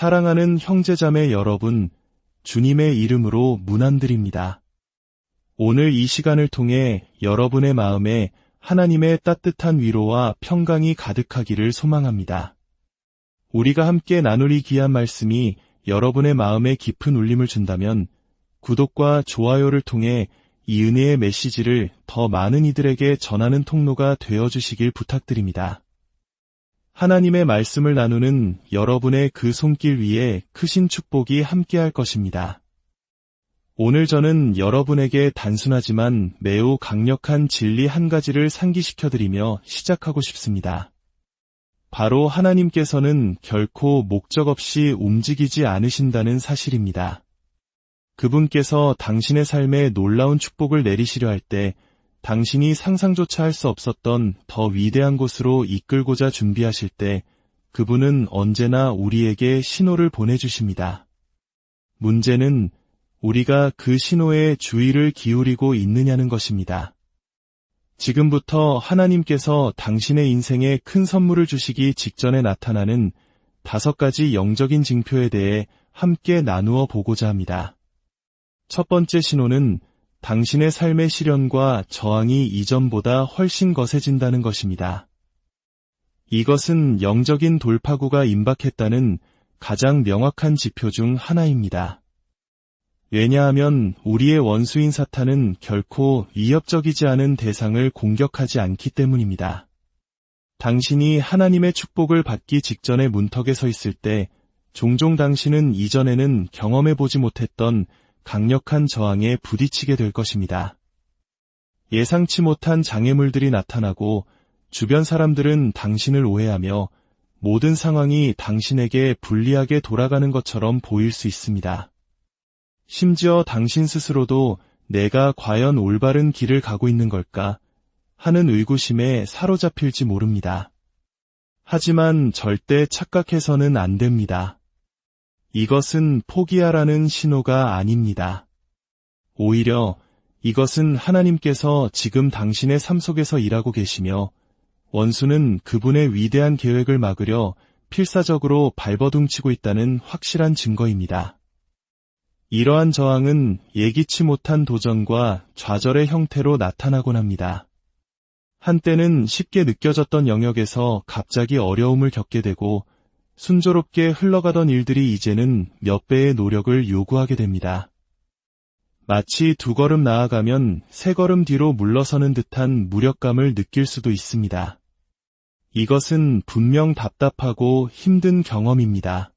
사랑하는 형제자매 여러분, 주님의 이름으로 문안드립니다. 오늘 이 시간을 통해 여러분의 마음에 하나님의 따뜻한 위로와 평강이 가득하기를 소망합니다. 우리가 함께 나눌 이 귀한 말씀이 여러분의 마음에 깊은 울림을 준다면 구독과 좋아요를 통해 이 은혜의 메시지를 더 많은 이들에게 전하는 통로가 되어주시길 부탁드립니다. 하나님의 말씀을 나누는 여러분의 그 손길 위에 크신 축복이 함께할 것입니다. 오늘 저는 여러분에게 단순하지만 매우 강력한 진리 한 가지를 상기시켜드리며 시작하고 싶습니다. 바로 하나님께서는 결코 목적 없이 움직이지 않으신다는 사실입니다. 그분께서 당신의 삶에 놀라운 축복을 내리시려 할 때 당신이 상상조차 할 수 없었던 더 위대한 곳으로 이끌고자 준비하실 때 그분은 언제나 우리에게 신호를 보내주십니다. 문제는 우리가 그 신호에 주의를 기울이고 있느냐는 것입니다. 지금부터 하나님께서 당신의 인생에 큰 선물을 주시기 직전에 나타나는 5가지 영적인 징표에 대해 함께 나누어 보고자 합니다. 첫 번째 신호는 당신의 삶의 시련과 저항이 이전보다 훨씬 거세진다는 것입니다. 이것은 영적인 돌파구가 임박했다는 가장 명확한 지표 중 하나입니다. 왜냐하면 우리의 원수인 사탄은 결코 위협적이지 않은 대상을 공격하지 않기 때문입니다. 당신이 하나님의 축복을 받기 직전의 문턱에 서 있을 때 종종 당신은 이전에는 경험해보지 못했던 강력한 저항에 부딪히게 될 것입니다. 예상치 못한 장애물들이 나타나고 주변 사람들은 당신을 오해하며 모든 상황이 당신에게 불리하게 돌아가는 것처럼 보일 수 있습니다. 심지어 당신 스스로도 내가 과연 올바른 길을 가고 있는 걸까 하는 의구심에 사로잡힐지 모릅니다. 하지만 절대 착각해서는 안 됩니다. 이것은 포기하라는 신호가 아닙니다. 오히려 이것은 하나님께서 지금 당신의 삶 속에서 일하고 계시며 원수는 그분의 위대한 계획을 막으려 필사적으로 발버둥치고 있다는 확실한 증거입니다. 이러한 저항은 예기치 못한 도전과 좌절의 형태로 나타나곤 합니다. 한때는 쉽게 느껴졌던 영역에서 갑자기 어려움을 겪게 되고 순조롭게 흘러가던 일들이 이제는 몇 배의 노력을 요구하게 됩니다. 마치 2걸음 나아가면 3걸음 뒤로 물러서는 듯한 무력감을 느낄 수도 있습니다. 이것은 분명 답답하고 힘든 경험입니다.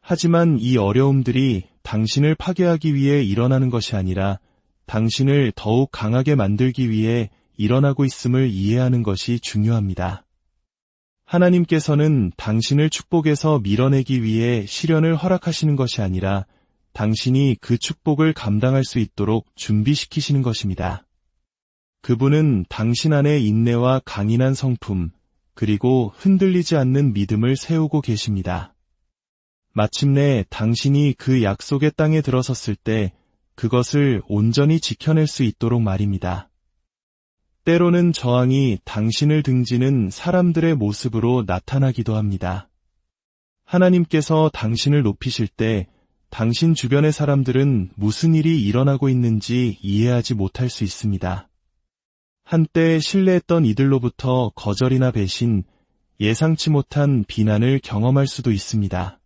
하지만 이 어려움들이 당신을 파괴하기 위해 일어나는 것이 아니라 당신을 더욱 강하게 만들기 위해 일어나고 있음을 이해하는 것이 중요합니다. 하나님께서는 당신을 축복에서 밀어내기 위해 시련을 허락하시는 것이 아니라 당신이 그 축복을 감당할 수 있도록 준비시키시는 것입니다. 그분은 당신 안에 인내와 강인한 성품, 그리고 흔들리지 않는 믿음을 세우고 계십니다. 마침내 당신이 그 약속의 땅에 들어섰을 때 그것을 온전히 지켜낼 수 있도록 말입니다. 때로는 저항이 당신을 등지는 사람들의 모습으로 나타나기도 합니다. 하나님께서 당신을 높이실 때 당신 주변의 사람들은 무슨 일이 일어나고 있는지 이해하지 못할 수 있습니다. 한때 신뢰했던 이들로부터 거절이나 배신, 예상치 못한 비난을 경험할 수도 있습니다.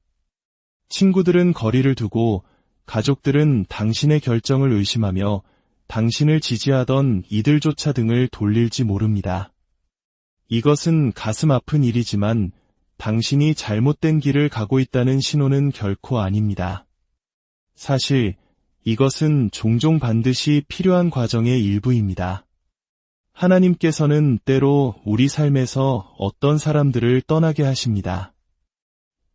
친구들은 거리를 두고 가족들은 당신의 결정을 의심하며 당신을 지지하던 이들조차 등을 돌릴지 모릅니다. 이것은 가슴 아픈 일이지만 당신이 잘못된 길을 가고 있다는 신호는 결코 아닙니다. 사실 이것은 종종 반드시 필요한 과정의 일부입니다. 하나님께서는 때로 우리 삶에서 어떤 사람들을 떠나게 하십니다.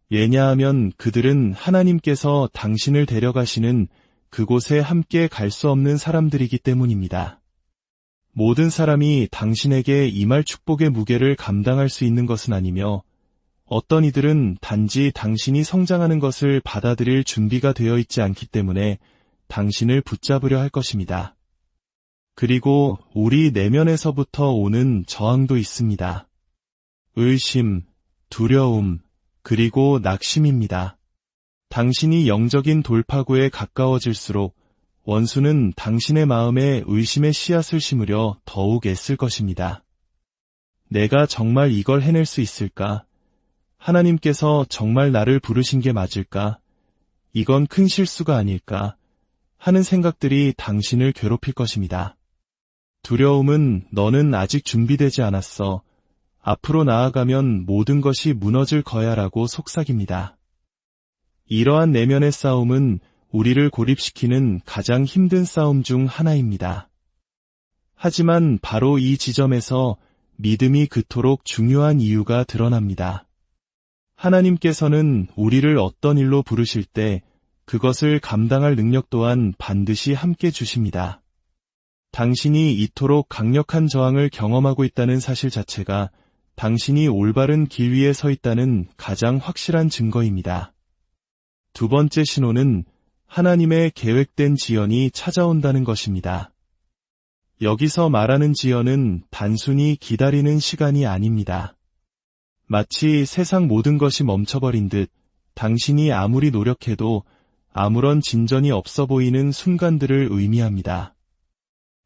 왜냐하면 그들은 하나님께서 당신을 데려가시는 그곳에 함께 갈 수 없는 사람들이기 때문입니다. 모든 사람이 당신에게 임할 축복의 무게를 감당할 수 있는 것은 아니며 어떤 이들은 단지 당신이 성장하는 것을 받아들일 준비가 되어 있지 않기 때문에 당신을 붙잡으려 할 것입니다. 그리고 우리 내면에서부터 오는 저항도 있습니다. 의심, 두려움, 그리고 낙심입니다. 당신이 영적인 돌파구에 가까워질수록 원수는 당신의 마음에 의심의 씨앗을 심으려 더욱 애쓸 것입니다. 내가 정말 이걸 해낼 수 있을까? 하나님께서 정말 나를 부르신 게 맞을까? 이건 큰 실수가 아닐까? 하는 생각들이 당신을 괴롭힐 것입니다. 두려움은 너는 아직 준비되지 않았어. 앞으로 나아가면 모든 것이 무너질 거야라고 속삭입니다. 이러한 내면의 싸움은 우리를 고립시키는 가장 힘든 싸움 중 하나입니다. 하지만 바로 이 지점에서 믿음이 그토록 중요한 이유가 드러납니다. 하나님께서는 우리를 어떤 일로 부르실 때 그것을 감당할 능력 또한 반드시 함께 주십니다. 당신이 이토록 강력한 저항을 경험하고 있다는 사실 자체가 당신이 올바른 길 위에 서 있다는 가장 확실한 증거입니다. 두 번째 신호는 하나님의 계획된 지연이 찾아온다는 것입니다. 여기서 말하는 지연은 단순히 기다리는 시간이 아닙니다. 마치 세상 모든 것이 멈춰버린 듯 당신이 아무리 노력해도 아무런 진전이 없어 보이는 순간들을 의미합니다.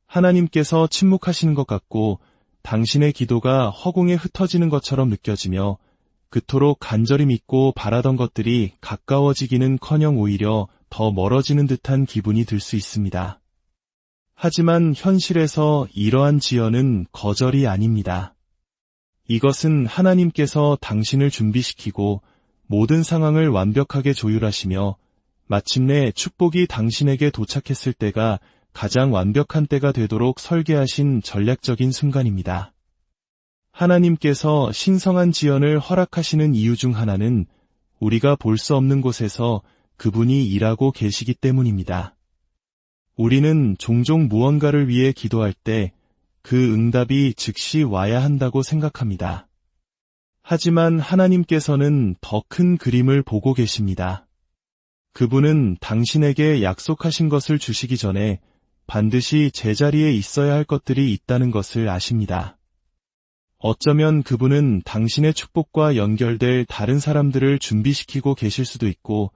하나님께서 침묵하시는 것 같고 당신의 기도가 허공에 흩어지는 것처럼 느껴지며 그토록 간절히 믿고 바라던 것들이 가까워지기는커녕 오히려 더 멀어지는 듯한 기분이 들 수 있습니다. 하지만 현실에서 이러한 지연은 거절이 아닙니다. 이것은 하나님께서 당신을 준비시키고 모든 상황을 완벽하게 조율하시며 마침내 축복이 당신에게 도착했을 때가 가장 완벽한 때가 되도록 설계하신 전략적인 순간입니다. 하나님께서 신성한 지연을 허락하시는 이유 중 하나는 우리가 볼 수 없는 곳에서 그분이 일하고 계시기 때문입니다. 우리는 종종 무언가를 위해 기도할 때 그 응답이 즉시 와야 한다고 생각합니다. 하지만 하나님께서는 더 큰 그림을 보고 계십니다. 그분은 당신에게 약속하신 것을 주시기 전에 반드시 제자리에 있어야 할 것들이 있다는 것을 아십니다. 어쩌면 그분은 당신의 축복과 연결될 다른 사람들을 준비시키고 계실 수도 있고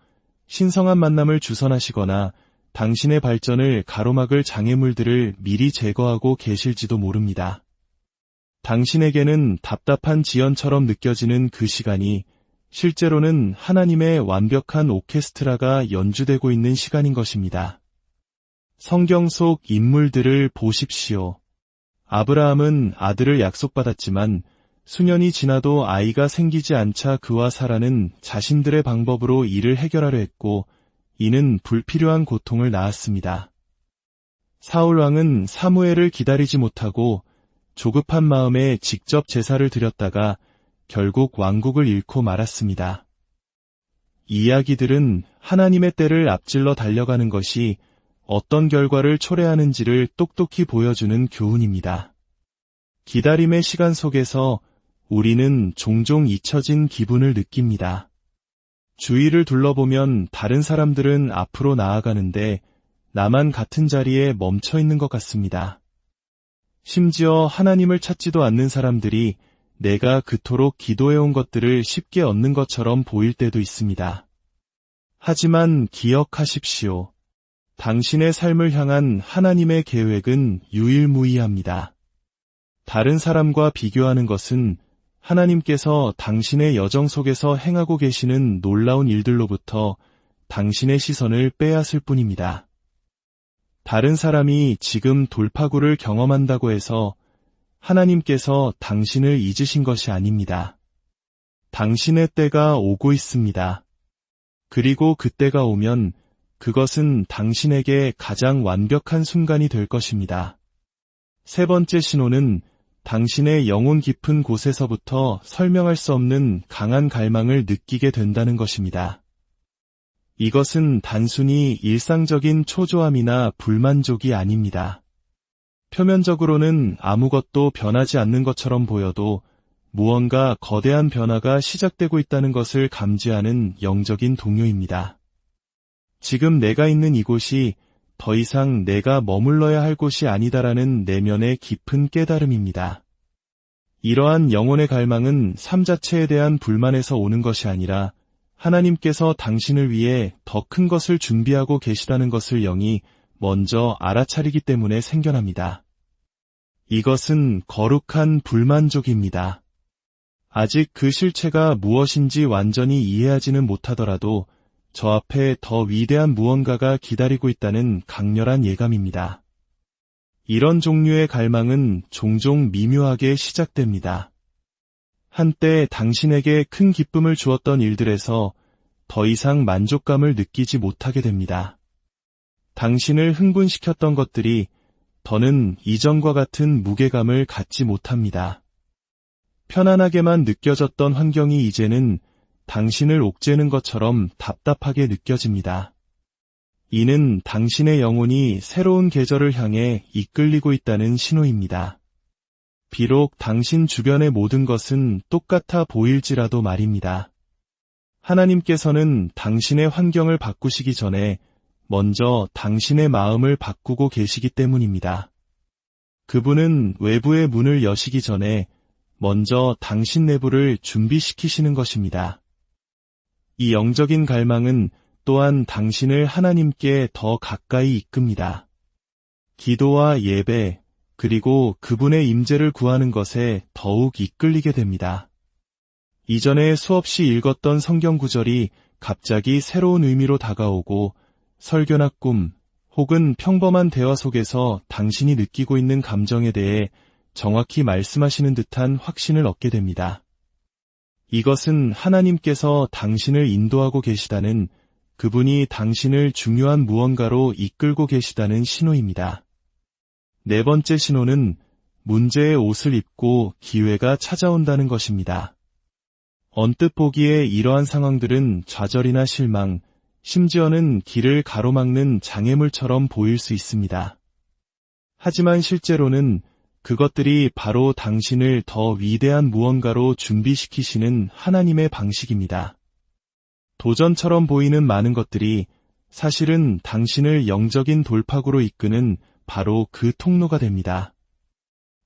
신성한 만남을 주선하시거나 당신의 발전을 가로막을 장애물들을 미리 제거하고 계실지도 모릅니다. 당신에게는 답답한 지연처럼 느껴지는 그 시간이 실제로는 하나님의 완벽한 오케스트라가 연주되고 있는 시간인 것입니다. 성경 속 인물들을 보십시오. 아브라함은 아들을 약속받았지만 수년이 지나도 아이가 생기지 않자 그와 사라는 자신들의 방법으로 이를 해결하려 했고 이는 불필요한 고통을 낳았습니다. 사울 왕은 사무엘을 기다리지 못하고 조급한 마음에 직접 제사를 드렸다가 결국 왕국을 잃고 말았습니다. 이 이야기들은 하나님의 때를 앞질러 달려가는 것이 어떤 결과를 초래하는지를 똑똑히 보여주는 교훈입니다. 기다림의 시간 속에서 우리는 종종 잊혀진 기분을 느낍니다. 주위를 둘러보면 다른 사람들은 앞으로 나아가는데 나만 같은 자리에 멈춰 있는 것 같습니다. 심지어 하나님을 찾지도 않는 사람들이 내가 그토록 기도해온 것들을 쉽게 얻는 것처럼 보일 때도 있습니다. 하지만 기억하십시오. 당신의 삶을 향한 하나님의 계획은 유일무이합니다. 다른 사람과 비교하는 것은 하나님께서 당신의 여정 속에서 행하고 계시는 놀라운 일들로부터 당신의 시선을 빼앗을 뿐입니다. 다른 사람이 지금 돌파구를 경험한다고 해서 하나님께서 당신을 잊으신 것이 아닙니다. 당신의 때가 오고 있습니다. 그리고 그때가 오면 그것은 당신에게 가장 완벽한 순간이 될 것입니다. 세 번째 신호는 당신의 영혼 깊은 곳에서부터 설명할 수 없는 강한 갈망을 느끼게 된다는 것입니다. 이것은 단순히 일상적인 초조함이나 불만족이 아닙니다. 표면적으로는 아무것도 변하지 않는 것처럼 보여도 무언가 거대한 변화가 시작되고 있다는 것을 감지하는 영적인 동요입니다. 지금 내가 있는 이곳이 더 이상 내가 머물러야 할 곳이 아니다라는 내면의 깊은 깨달음입니다. 이러한 영혼의 갈망은 삶 자체에 대한 불만에서 오는 것이 아니라 하나님께서 당신을 위해 더 큰 것을 준비하고 계시다는 것을 영이 먼저 알아차리기 때문에 생겨납니다. 이것은 거룩한 불만족입니다. 아직 그 실체가 무엇인지 완전히 이해하지는 못하더라도 저 앞에 더 위대한 무언가가 기다리고 있다는 강렬한 예감입니다. 이런 종류의 갈망은 종종 미묘하게 시작됩니다. 한때 당신에게 큰 기쁨을 주었던 일들에서 더 이상 만족감을 느끼지 못하게 됩니다. 당신을 흥분시켰던 것들이 더는 이전과 같은 무게감을 갖지 못합니다. 편안하게만 느껴졌던 환경이 이제는 당신을 옥죄는 것처럼 답답하게 느껴집니다. 이는 당신의 영혼이 새로운 계절을 향해 이끌리고 있다는 신호입니다. 비록 당신 주변의 모든 것은 똑같아 보일지라도 말입니다. 하나님께서는 당신의 환경을 바꾸시기 전에 먼저 당신의 마음을 바꾸고 계시기 때문입니다. 그분은 외부의 문을 여시기 전에 먼저 당신 내부를 준비시키시는 것입니다. 이 영적인 갈망은 또한 당신을 하나님께 더 가까이 이끕니다. 기도와 예배, 그리고 그분의 임재를 구하는 것에 더욱 이끌리게 됩니다. 이전에 수없이 읽었던 성경 구절이 갑자기 새로운 의미로 다가오고 설교나 꿈, 혹은 평범한 대화 속에서 당신이 느끼고 있는 감정에 대해 정확히 말씀하시는 듯한 확신을 얻게 됩니다. 이것은 하나님께서 당신을 인도하고 계시다는, 그분이 당신을 중요한 무언가로 이끌고 계시다는 신호입니다. 네 번째 신호는 문제의 옷을 입고 기회가 찾아온다는 것입니다. 언뜻 보기에 이러한 상황들은 좌절이나 실망, 심지어는 길을 가로막는 장애물처럼 보일 수 있습니다. 하지만 실제로는 그것들이 바로 당신을 더 위대한 무언가로 준비시키시는 하나님의 방식입니다. 도전처럼 보이는 많은 것들이 사실은 당신을 영적인 돌파구로 이끄는 바로 그 통로가 됩니다.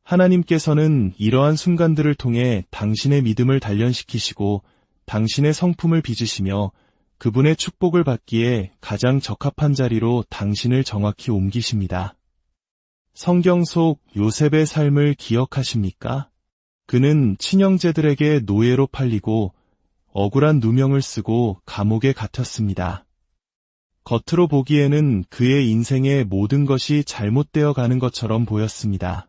하나님께서는 이러한 순간들을 통해 당신의 믿음을 단련시키시고 당신의 성품을 빚으시며 그분의 축복을 받기에 가장 적합한 자리로 당신을 정확히 옮기십니다. 성경 속 요셉의 삶을 기억하십니까? 그는 친형제들에게 노예로 팔리고 억울한 누명을 쓰고 감옥에 갇혔습니다. 겉으로 보기에는 그의 인생의 모든 것이 잘못되어 가는 것처럼 보였습니다.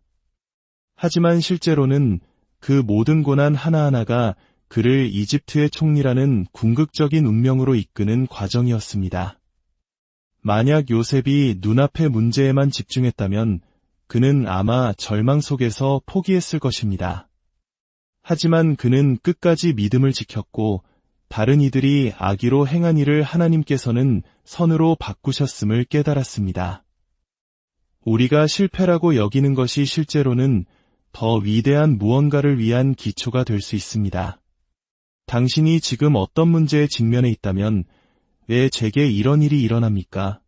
하지만 실제로는 그 모든 고난 하나하나가 그를 이집트의 총리라는 궁극적인 운명으로 이끄는 과정이었습니다. 만약 요셉이 눈앞의 문제에만 집중했다면 그는 아마 절망 속에서 포기했을 것입니다. 하지만 그는 끝까지 믿음을 지켰고 다른 이들이 악의로 행한 일을 하나님께서는 선으로 바꾸셨음을 깨달았습니다. 우리가 실패라고 여기는 것이 실제로는 더 위대한 무언가를 위한 기초가 될 수 있습니다. 당신이 지금 어떤 문제에 직면해 있다면 왜 제게 이런 일이 일어납니까?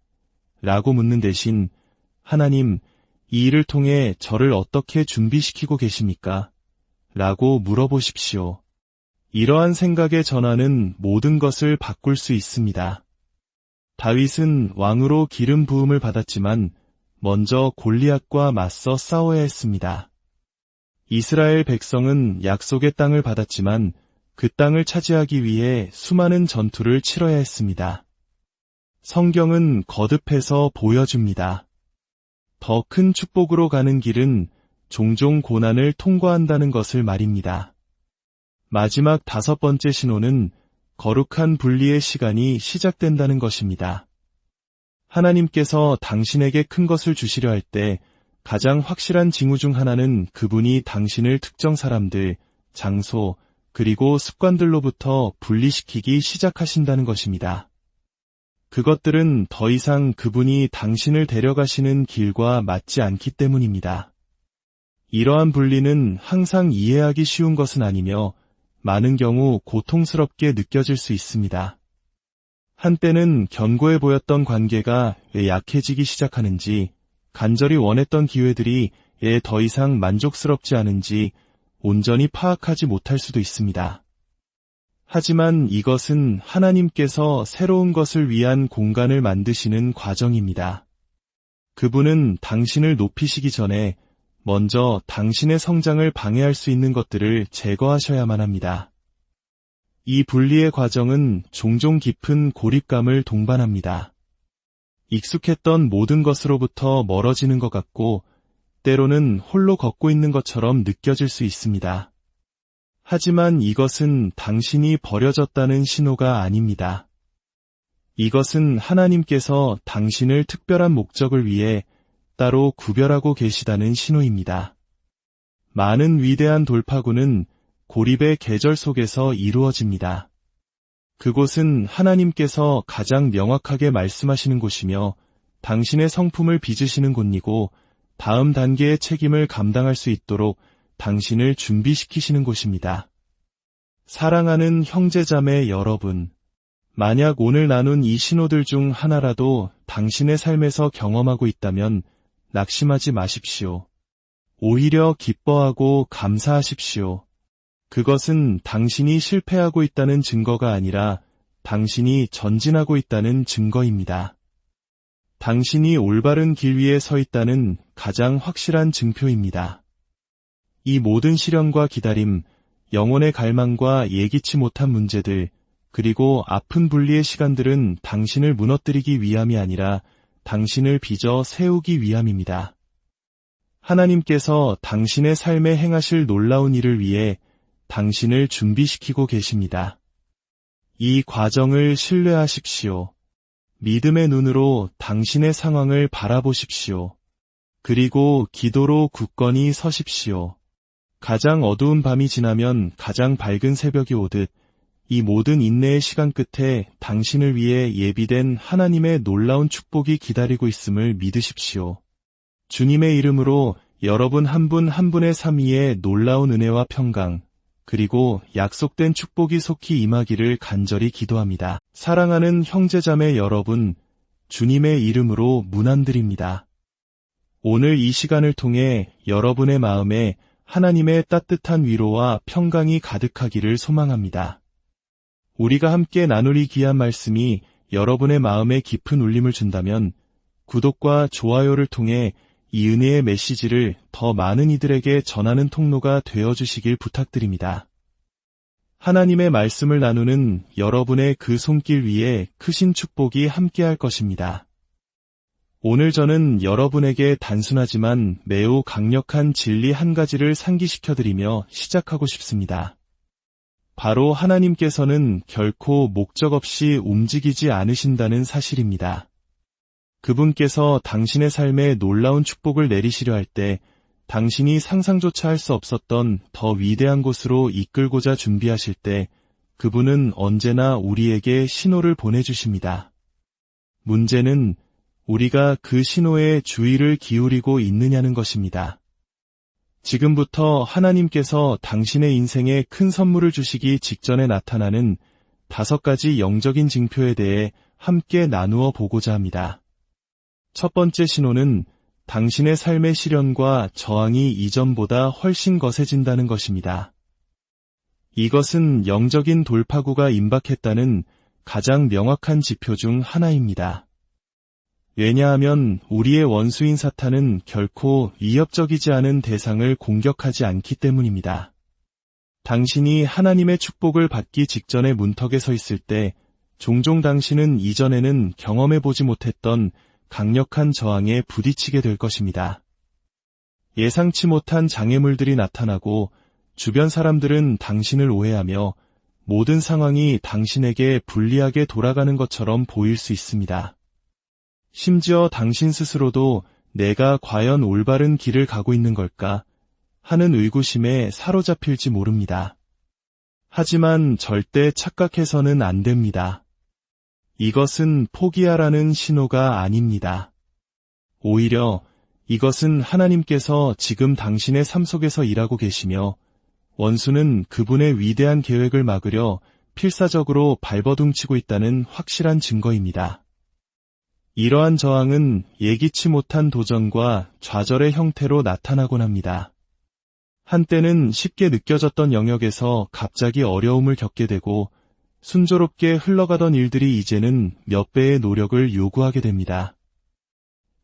라고 묻는 대신 하나님, 이 일을 통해 저를 어떻게 준비시키고 계십니까? 라고 물어보십시오. 이러한 생각의 전환은 모든 것을 바꿀 수 있습니다. 다윗은 왕으로 기름 부음을 받았지만 먼저 골리앗과 맞서 싸워야 했습니다. 이스라엘 백성은 약속의 땅을 받았지만 그 땅을 차지하기 위해 수많은 전투를 치러야 했습니다. 성경은 거듭해서 보여줍니다. 더 큰 축복으로 가는 길은 종종 고난을 통과한다는 것을 말입니다. 마지막 다섯 번째 신호는 거룩한 분리의 시간이 시작된다는 것입니다. 하나님께서 당신에게 큰 것을 주시려 할 때 가장 확실한 징후 중 하나는 그분이 당신을 특정 사람들, 장소, 그리고 습관들로부터 분리시키기 시작하신다는 것입니다. 그것들은 더 이상 그분이 당신을 데려가시는 길과 맞지 않기 때문입니다. 이러한 분리는 항상 이해하기 쉬운 것은 아니며 많은 경우 고통스럽게 느껴질 수 있습니다. 한때는 견고해 보였던 관계가 왜 약해지기 시작하는지, 간절히 원했던 기회들이 왜 더 이상 만족스럽지 않은지 온전히 파악하지 못할 수도 있습니다. 하지만 이것은 하나님께서 새로운 것을 위한 공간을 만드시는 과정입니다. 그분은 당신을 높이시기 전에 먼저 당신의 성장을 방해할 수 있는 것들을 제거하셔야만 합니다. 이 분리의 과정은 종종 깊은 고립감을 동반합니다. 익숙했던 모든 것으로부터 멀어지는 것 같고 때로는 홀로 걷고 있는 것처럼 느껴질 수 있습니다. 하지만 이것은 당신이 버려졌다는 신호가 아닙니다. 이것은 하나님께서 당신을 특별한 목적을 위해 따로 구별하고 계시다는 신호입니다. 많은 위대한 돌파구는 고립의 계절 속에서 이루어집니다. 그곳은 하나님께서 가장 명확하게 말씀하시는 곳이며 당신의 성품을 빚으시는 곳이고 다음 단계의 책임을 감당할 수 있도록 당신을 준비시키시는 곳입니다. 사랑하는 형제자매 여러분, 만약 오늘 나눈 이 신호들 중 하나라도 당신의 삶에서 경험하고 있다면 낙심하지 마십시오. 오히려 기뻐하고 감사하십시오. 그것은 당신이 실패하고 있다는 증거가 아니라 당신이 전진하고 있다는 증거입니다. 당신이 올바른 길 위에 서 있다는 가장 확실한 증표입니다. 이 모든 시련과 기다림, 영혼의 갈망과 예기치 못한 문제들, 그리고 아픈 분리의 시간들은 당신을 무너뜨리기 위함이 아니라 당신을 빚어 세우기 위함입니다. 하나님께서 당신의 삶에 행하실 놀라운 일을 위해 당신을 준비시키고 계십니다. 이 과정을 신뢰하십시오. 믿음의 눈으로 당신의 상황을 바라보십시오. 그리고 기도로 굳건히 서십시오. 가장 어두운 밤이 지나면 가장 밝은 새벽이 오듯 이 모든 인내의 시간 끝에 당신을 위해 예비된 하나님의 놀라운 축복이 기다리고 있음을 믿으십시오. 주님의 이름으로 여러분 한 분 한 분의 삶 위에 놀라운 은혜와 평강, 그리고 약속된 축복이 속히 임하기를 간절히 기도합니다. 사랑하는 형제자매 여러분, 주님의 이름으로 문안드립니다. 오늘 이 시간을 통해 여러분의 마음에 하나님의 따뜻한 위로와 평강이 가득하기를 소망합니다. 우리가 함께 나눌 이 귀한 말씀이 여러분의 마음에 깊은 울림을 준다면 구독과 좋아요를 통해 이 은혜의 메시지를 더 많은 이들에게 전하는 통로가 되어주시길 부탁드립니다. 하나님의 말씀을 나누는 여러분의 그 손길 위에 크신 축복이 함께할 것입니다. 오늘 저는 여러분에게 단순하지만 매우 강력한 진리 한 가지를 상기시켜드리며 시작하고 싶습니다. 바로 하나님께서는 결코 목적 없이 움직이지 않으신다는 사실입니다. 그분께서 당신의 삶에 놀라운 축복을 내리시려 할 때 당신이 상상조차 할 수 없었던 더 위대한 곳으로 이끌고자 준비하실 때 그분은 언제나 우리에게 신호를 보내주십니다. 문제는 우리가 그 신호에 주의를 기울이고 있느냐는 것입니다. 지금부터 하나님께서 당신의 인생에 큰 선물을 주시기 직전에 나타나는 5가지 영적인 징표에 대해 함께 나누어 보고자 합니다. 첫 번째 신호는 당신의 삶의 시련과 저항이 이전보다 훨씬 거세진다는 것입니다. 이것은 영적인 돌파구가 임박했다는 가장 명확한 지표 중 하나입니다. 왜냐하면 우리의 원수인 사탄은 결코 위협적이지 않은 대상을 공격하지 않기 때문입니다. 당신이 하나님의 축복을 받기 직전의 문턱에 서 있을 때 종종 당신은 이전에는 경험해보지 못했던 강력한 저항에 부딪히게 될 것입니다. 예상치 못한 장애물들이 나타나고 주변 사람들은 당신을 오해하며 모든 상황이 당신에게 불리하게 돌아가는 것처럼 보일 수 있습니다. 심지어 당신 스스로도 내가 과연 올바른 길을 가고 있는 걸까 하는 의구심에 사로잡힐지 모릅니다. 하지만 절대 착각해서는 안 됩니다. 이것은 포기하라는 신호가 아닙니다. 오히려 이것은 하나님께서 지금 당신의 삶 속에서 일하고 계시며 원수는 그분의 위대한 계획을 막으려 필사적으로 발버둥치고 있다는 확실한 증거입니다. 이러한 저항은 예기치 못한 도전과 좌절의 형태로 나타나곤 합니다. 한때는 쉽게 느껴졌던 영역에서 갑자기 어려움을 겪게 되고 순조롭게 흘러가던 일들이 이제는 몇 배의 노력을 요구하게 됩니다.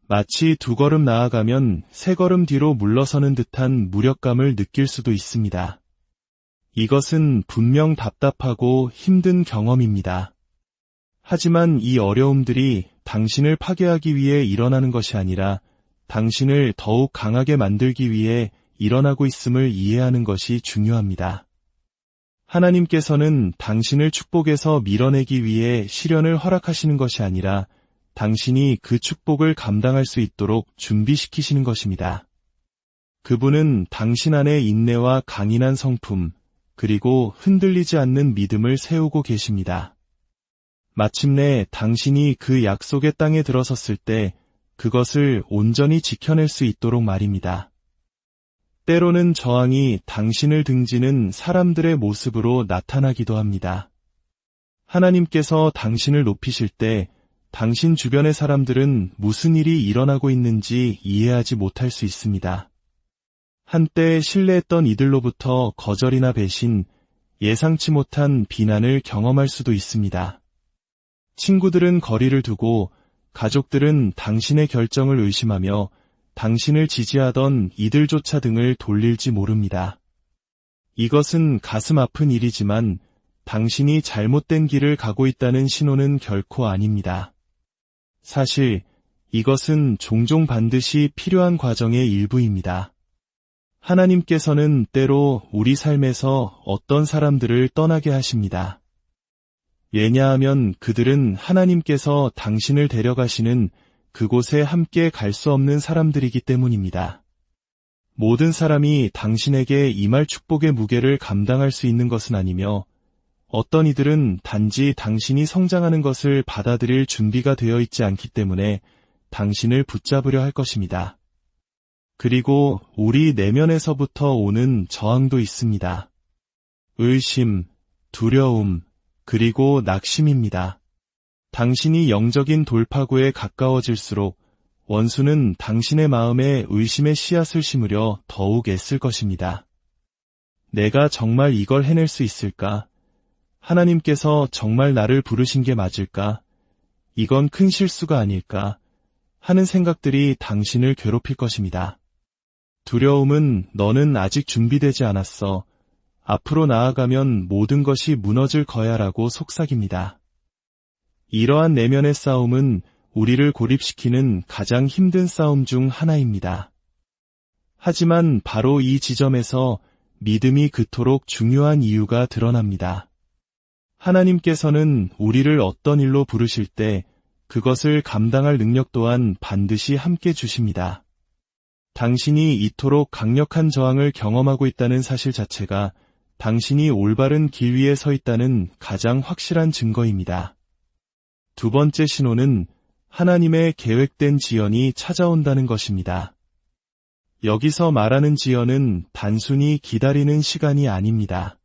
마치 2걸음 나아가면 3걸음 뒤로 물러서는 듯한 무력감을 느낄 수도 있습니다. 이것은 분명 답답하고 힘든 경험입니다. 하지만 이 어려움들이 당신을 파괴하기 위해 일어나는 것이 아니라 당신을 더욱 강하게 만들기 위해 일어나고 있음을 이해하는 것이 중요합니다. 하나님께서는 당신을 축복에서 밀어내기 위해 시련을 허락하시는 것이 아니라 당신이 그 축복을 감당할 수 있도록 준비시키시는 것입니다. 그분은 당신 안에 인내와 강인한 성품, 그리고 흔들리지 않는 믿음을 세우고 계십니다. 마침내 당신이 그 약속의 땅에 들어섰을 때 그것을 온전히 지켜낼 수 있도록 말입니다. 때로는 저항이 당신을 등지는 사람들의 모습으로 나타나기도 합니다. 하나님께서 당신을 높이실 때 당신 주변의 사람들은 무슨 일이 일어나고 있는지 이해하지 못할 수 있습니다. 한때 신뢰했던 이들로부터 거절이나 배신, 예상치 못한 비난을 경험할 수도 있습니다. 친구들은 거리를 두고 가족들은 당신의 결정을 의심하며 당신을 지지하던 이들조차 등을 돌릴지 모릅니다. 이것은 가슴 아픈 일이지만 당신이 잘못된 길을 가고 있다는 신호는 결코 아닙니다. 사실 이것은 종종 반드시 필요한 과정의 일부입니다. 하나님께서는 때로 우리 삶에서 어떤 사람들을 떠나게 하십니다. 왜냐하면 그들은 하나님께서 당신을 데려가시는 그곳에 함께 갈 수 없는 사람들이기 때문입니다. 모든 사람이 당신에게 임할 축복의 무게를 감당할 수 있는 것은 아니며 어떤 이들은 단지 당신이 성장하는 것을 받아들일 준비가 되어 있지 않기 때문에 당신을 붙잡으려 할 것입니다. 그리고 우리 내면에서부터 오는 저항도 있습니다. 의심, 두려움, 그리고 낙심입니다. 당신이 영적인 돌파구에 가까워질수록 원수는 당신의 마음에 의심의 씨앗을 심으려 더욱 애쓸 것입니다. 내가 정말 이걸 해낼 수 있을까? 하나님께서 정말 나를 부르신 게 맞을까? 이건 큰 실수가 아닐까? 하는 생각들이 당신을 괴롭힐 것입니다. 두려움은 너는 아직 준비되지 않았어. 앞으로 나아가면 모든 것이 무너질 거야라고 속삭입니다. 이러한 내면의 싸움은 우리를 고립시키는 가장 힘든 싸움 중 하나입니다. 하지만 바로 이 지점에서 믿음이 그토록 중요한 이유가 드러납니다. 하나님께서는 우리를 어떤 일로 부르실 때 그것을 감당할 능력 또한 반드시 함께 주십니다. 당신이 이토록 강력한 저항을 경험하고 있다는 사실 자체가 당신이 올바른 길 위에 서 있다는 가장 확실한 증거입니다. 2번째 신호는 하나님의 계획된 지연이 찾아온다는 것입니다. 여기서 말하는 지연은 단순히 기다리는 시간이 아닙니다.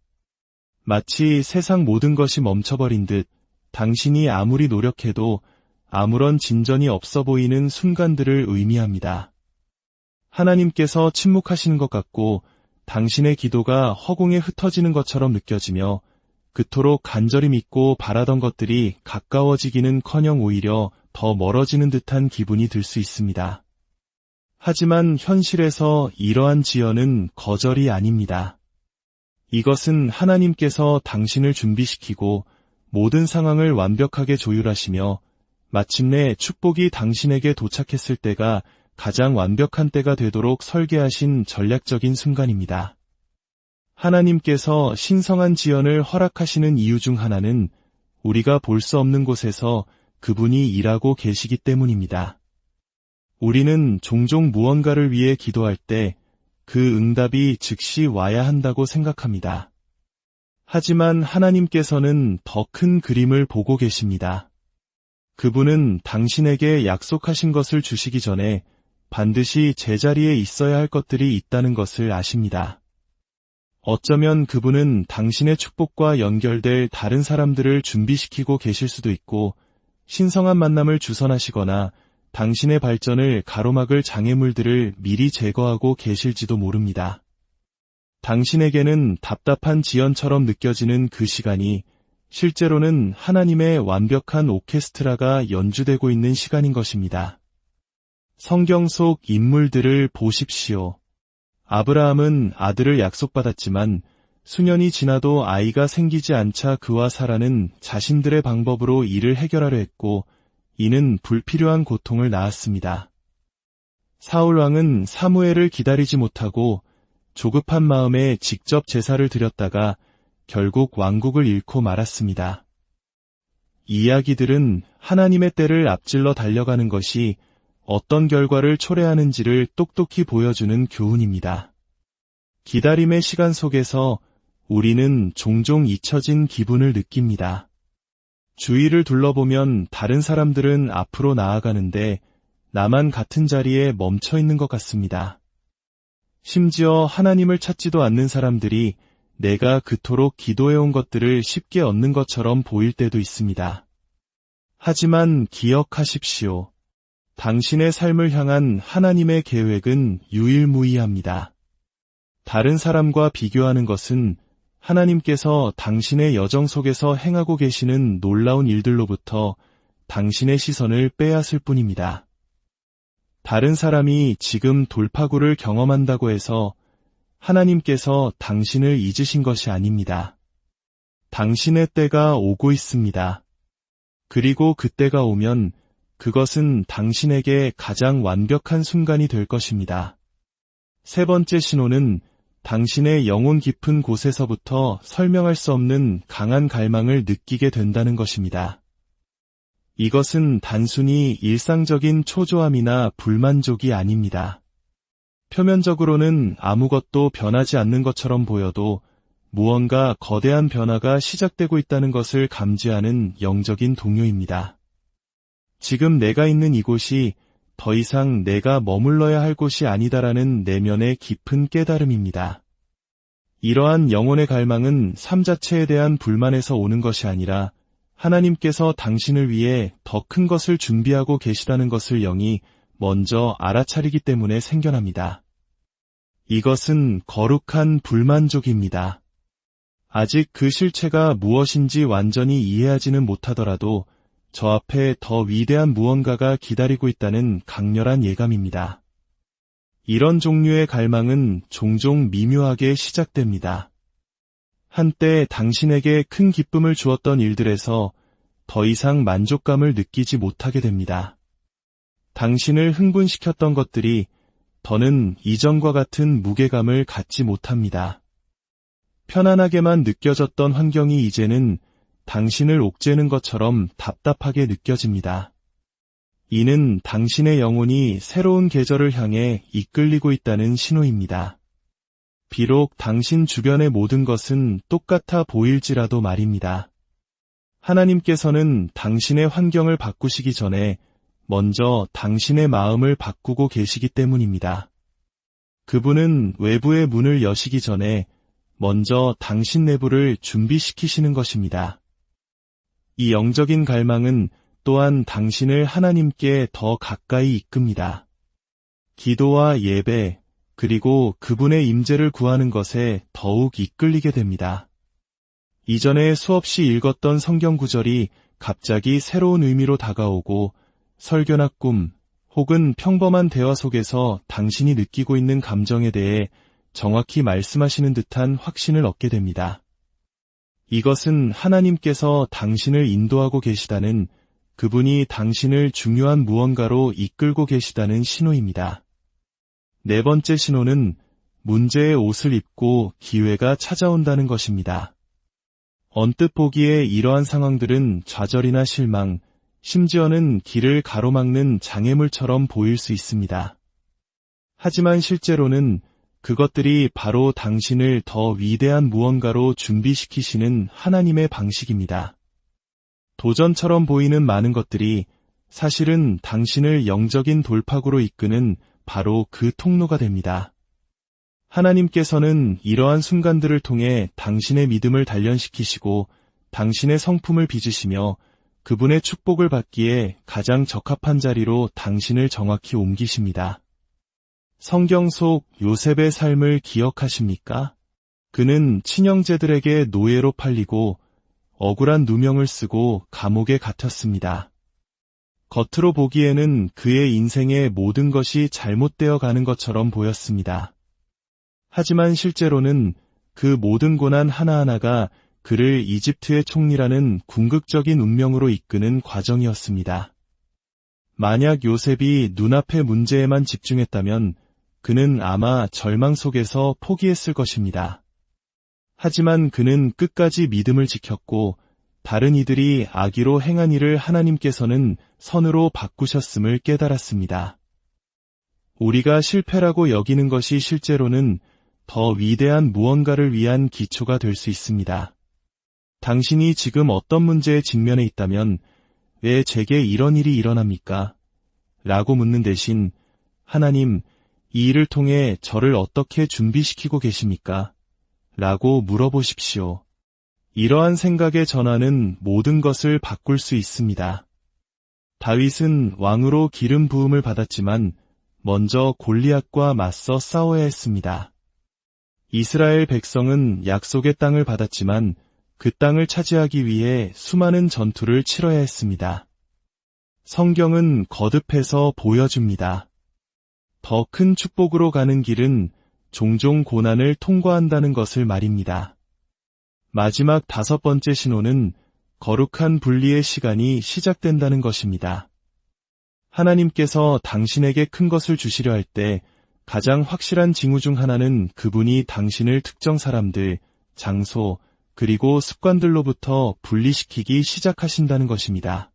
마치 세상 모든 것이 멈춰버린 듯 당신이 아무리 노력해도 아무런 진전이 없어 보이는 순간들을 의미합니다. 하나님께서 침묵하시는 것 같고 당신의 기도가 허공에 흩어지는 것처럼 느껴지며 그토록 간절히 믿고 바라던 것들이 가까워지기는커녕 오히려 더 멀어지는 듯한 기분이 들 수 있습니다. 하지만 현실에서 이러한 지연은 거절이 아닙니다. 이것은 하나님께서 당신을 준비시키고 모든 상황을 완벽하게 조율하시며 마침내 축복이 당신에게 도착했을 때가 가장 완벽한 때가 되도록 설계하신 전략적인 순간입니다. 하나님께서 신성한 지연을 허락하시는 이유 중 하나는 우리가 볼 수 없는 곳에서 그분이 일하고 계시기 때문입니다. 우리는 종종 무언가를 위해 기도할 때 그 응답이 즉시 와야 한다고 생각합니다. 하지만 하나님께서는 더 큰 그림을 보고 계십니다. 그분은 당신에게 약속하신 것을 주시기 전에 반드시 제자리에 있어야 할 것들이 있다는 것을 아십니다. 어쩌면 그분은 당신의 축복과 연결될 다른 사람들을 준비시키고 계실 수도 있고 신성한 만남을 주선하시거나 당신의 발전을 가로막을 장애물들을 미리 제거하고 계실지도 모릅니다. 당신에게는 답답한 지연처럼 느껴지는 그 시간이 실제로는 하나님의 완벽한 오케스트라가 연주되고 있는 시간인 것입니다. 성경 속 인물들을 보십시오. 아브라함은 아들을 약속받았지만 수년이 지나도 아이가 생기지 않자 그와 사라는 자신들의 방법으로 이를 해결하려 했고 이는 불필요한 고통을 낳았습니다. 사울 왕은 사무엘을 기다리지 못하고 조급한 마음에 직접 제사를 드렸다가 결국 왕국을 잃고 말았습니다. 이 이야기들은 하나님의 때를 앞질러 달려가는 것이 어떤 결과를 초래하는지를 똑똑히 보여주는 교훈입니다. 기다림의 시간 속에서 우리는 종종 잊혀진 기분을 느낍니다. 주위를 둘러보면 다른 사람들은 앞으로 나아가는데 나만 같은 자리에 멈춰 있는 것 같습니다. 심지어 하나님을 찾지도 않는 사람들이 내가 그토록 기도해온 것들을 쉽게 얻는 것처럼 보일 때도 있습니다. 하지만 기억하십시오. 당신의 삶을 향한 하나님의 계획은 유일무이합니다. 다른 사람과 비교하는 것은 하나님께서 당신의 여정 속에서 행하고 계시는 놀라운 일들로부터 당신의 시선을 빼앗을 뿐입니다. 다른 사람이 지금 돌파구를 경험한다고 해서 하나님께서 당신을 잊으신 것이 아닙니다. 당신의 때가 오고 있습니다. 그리고 그때가 오면 그것은 당신에게 가장 완벽한 순간이 될 것입니다. 세 번째 신호는 당신의 영혼 깊은 곳에서부터 설명할 수 없는 강한 갈망을 느끼게 된다는 것입니다. 이것은 단순히 일상적인 초조함이나 불만족이 아닙니다. 표면적으로는 아무것도 변하지 않는 것처럼 보여도 무언가 거대한 변화가 시작되고 있다는 것을 감지하는 영적인 동요입니다. 지금 내가 있는 이곳이 더 이상 내가 머물러야 할 곳이 아니다라는 내면의 깊은 깨달음입니다. 이러한 영혼의 갈망은 삶 자체에 대한 불만에서 오는 것이 아니라 하나님께서 당신을 위해 더 큰 것을 준비하고 계시다는 것을 영이 먼저 알아차리기 때문에 생겨납니다. 이것은 거룩한 불만족입니다. 아직 그 실체가 무엇인지 완전히 이해하지는 못하더라도 저 앞에 더 위대한 무언가가 기다리고 있다는 강렬한 예감입니다. 이런 종류의 갈망은 종종 미묘하게 시작됩니다. 한때 당신에게 큰 기쁨을 주었던 일들에서 더 이상 만족감을 느끼지 못하게 됩니다. 당신을 흥분시켰던 것들이 더는 이전과 같은 무게감을 갖지 못합니다. 편안하게만 느껴졌던 환경이 이제는 당신을 옥죄는 것처럼 답답하게 느껴집니다. 이는 당신의 영혼이 새로운 계절을 향해 이끌리고 있다는 신호입니다. 비록 당신 주변의 모든 것은 똑같아 보일지라도 말입니다. 하나님께서는 당신의 환경을 바꾸시기 전에 먼저 당신의 마음을 바꾸고 계시기 때문입니다. 그분은 외부의 문을 여시기 전에 먼저 당신 내부를 준비시키시는 것입니다. 이 영적인 갈망은 또한 당신을 하나님께 더 가까이 이끕니다. 기도와 예배, 그리고 그분의 임재를 구하는 것에 더욱 이끌리게 됩니다. 이전에 수없이 읽었던 성경 구절이 갑자기 새로운 의미로 다가오고 설교나 꿈, 혹은 평범한 대화 속에서 당신이 느끼고 있는 감정에 대해 정확히 말씀하시는 듯한 확신을 얻게 됩니다. 이것은 하나님께서 당신을 인도하고 계시다는, 그분이 당신을 중요한 무언가로 이끌고 계시다는 신호입니다. 네 번째 신호는 문제의 옷을 입고 기회가 찾아온다는 것입니다. 언뜻 보기에 이러한 상황들은 좌절이나 실망, 심지어는 길을 가로막는 장애물처럼 보일 수 있습니다. 하지만 실제로는 그것들이 바로 당신을 더 위대한 무언가로 준비시키시는 하나님의 방식입니다. 도전처럼 보이는 많은 것들이 사실은 당신을 영적인 돌파구로 이끄는 바로 그 통로가 됩니다. 하나님께서는 이러한 순간들을 통해 당신의 믿음을 단련시키시고 당신의 성품을 빚으시며 그분의 축복을 받기에 가장 적합한 자리로 당신을 정확히 옮기십니다. 성경 속 요셉의 삶을 기억하십니까? 그는 친형제들에게 노예로 팔리고 억울한 누명을 쓰고 감옥에 갇혔습니다. 겉으로 보기에는 그의 인생의 모든 것이 잘못되어 가는 것처럼 보였습니다. 하지만 실제로는 그 모든 고난 하나하나가 그를 이집트의 총리라는 궁극적인 운명으로 이끄는 과정이었습니다. 만약 요셉이 눈앞의 문제에만 집중했다면 그는 아마 절망 속에서 포기했을 것입니다. 하지만 그는 끝까지 믿음을 지켰고 다른 이들이 악의로 행한 일을 하나님께서는 선으로 바꾸셨음을 깨달았습니다. 우리가 실패라고 여기는 것이 실제로는 더 위대한 무언가를 위한 기초가 될 수 있습니다. 당신이 지금 어떤 문제에 직면해 있다면 왜 제게 이런 일이 일어납니까? 라고 묻는 대신 하나님, 이 일을 통해 저를 어떻게 준비시키고 계십니까? 라고 물어보십시오. 이러한 생각의 전환은 모든 것을 바꿀 수 있습니다. 다윗은 왕으로 기름 부음을 받았지만 먼저 골리앗과 맞서 싸워야 했습니다. 이스라엘 백성은 약속의 땅을 받았지만 그 땅을 차지하기 위해 수많은 전투를 치러야 했습니다. 성경은 거듭해서 보여줍니다. 더 큰 축복으로 가는 길은 종종 고난을 통과한다는 것을 말입니다. 마지막 5번째 신호는 거룩한 분리의 시간이 시작된다는 것입니다. 하나님께서 당신에게 큰 것을 주시려 할 때 가장 확실한 징후 중 하나는 그분이 당신을 특정 사람들, 장소, 그리고 습관들로부터 분리시키기 시작하신다는 것입니다.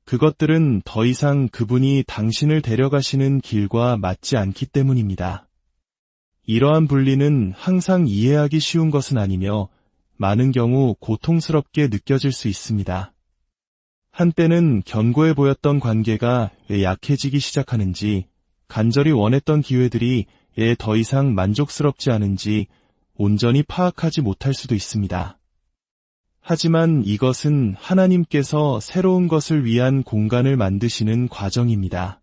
그것들은 더 이상 그분이 당신을 데려가시는 길과 맞지 않기 때문입니다. 이러한 분리는 항상 이해하기 쉬운 것은 아니며 많은 경우 고통스럽게 느껴질 수 있습니다. 한때는 견고해 보였던 관계가 왜 약해지기 시작하는지, 간절히 원했던 기회들이 왜 더 이상 만족스럽지 않은지 온전히 파악하지 못할 수도 있습니다. 하지만 이것은 하나님께서 새로운 것을 위한 공간을 만드시는 과정입니다.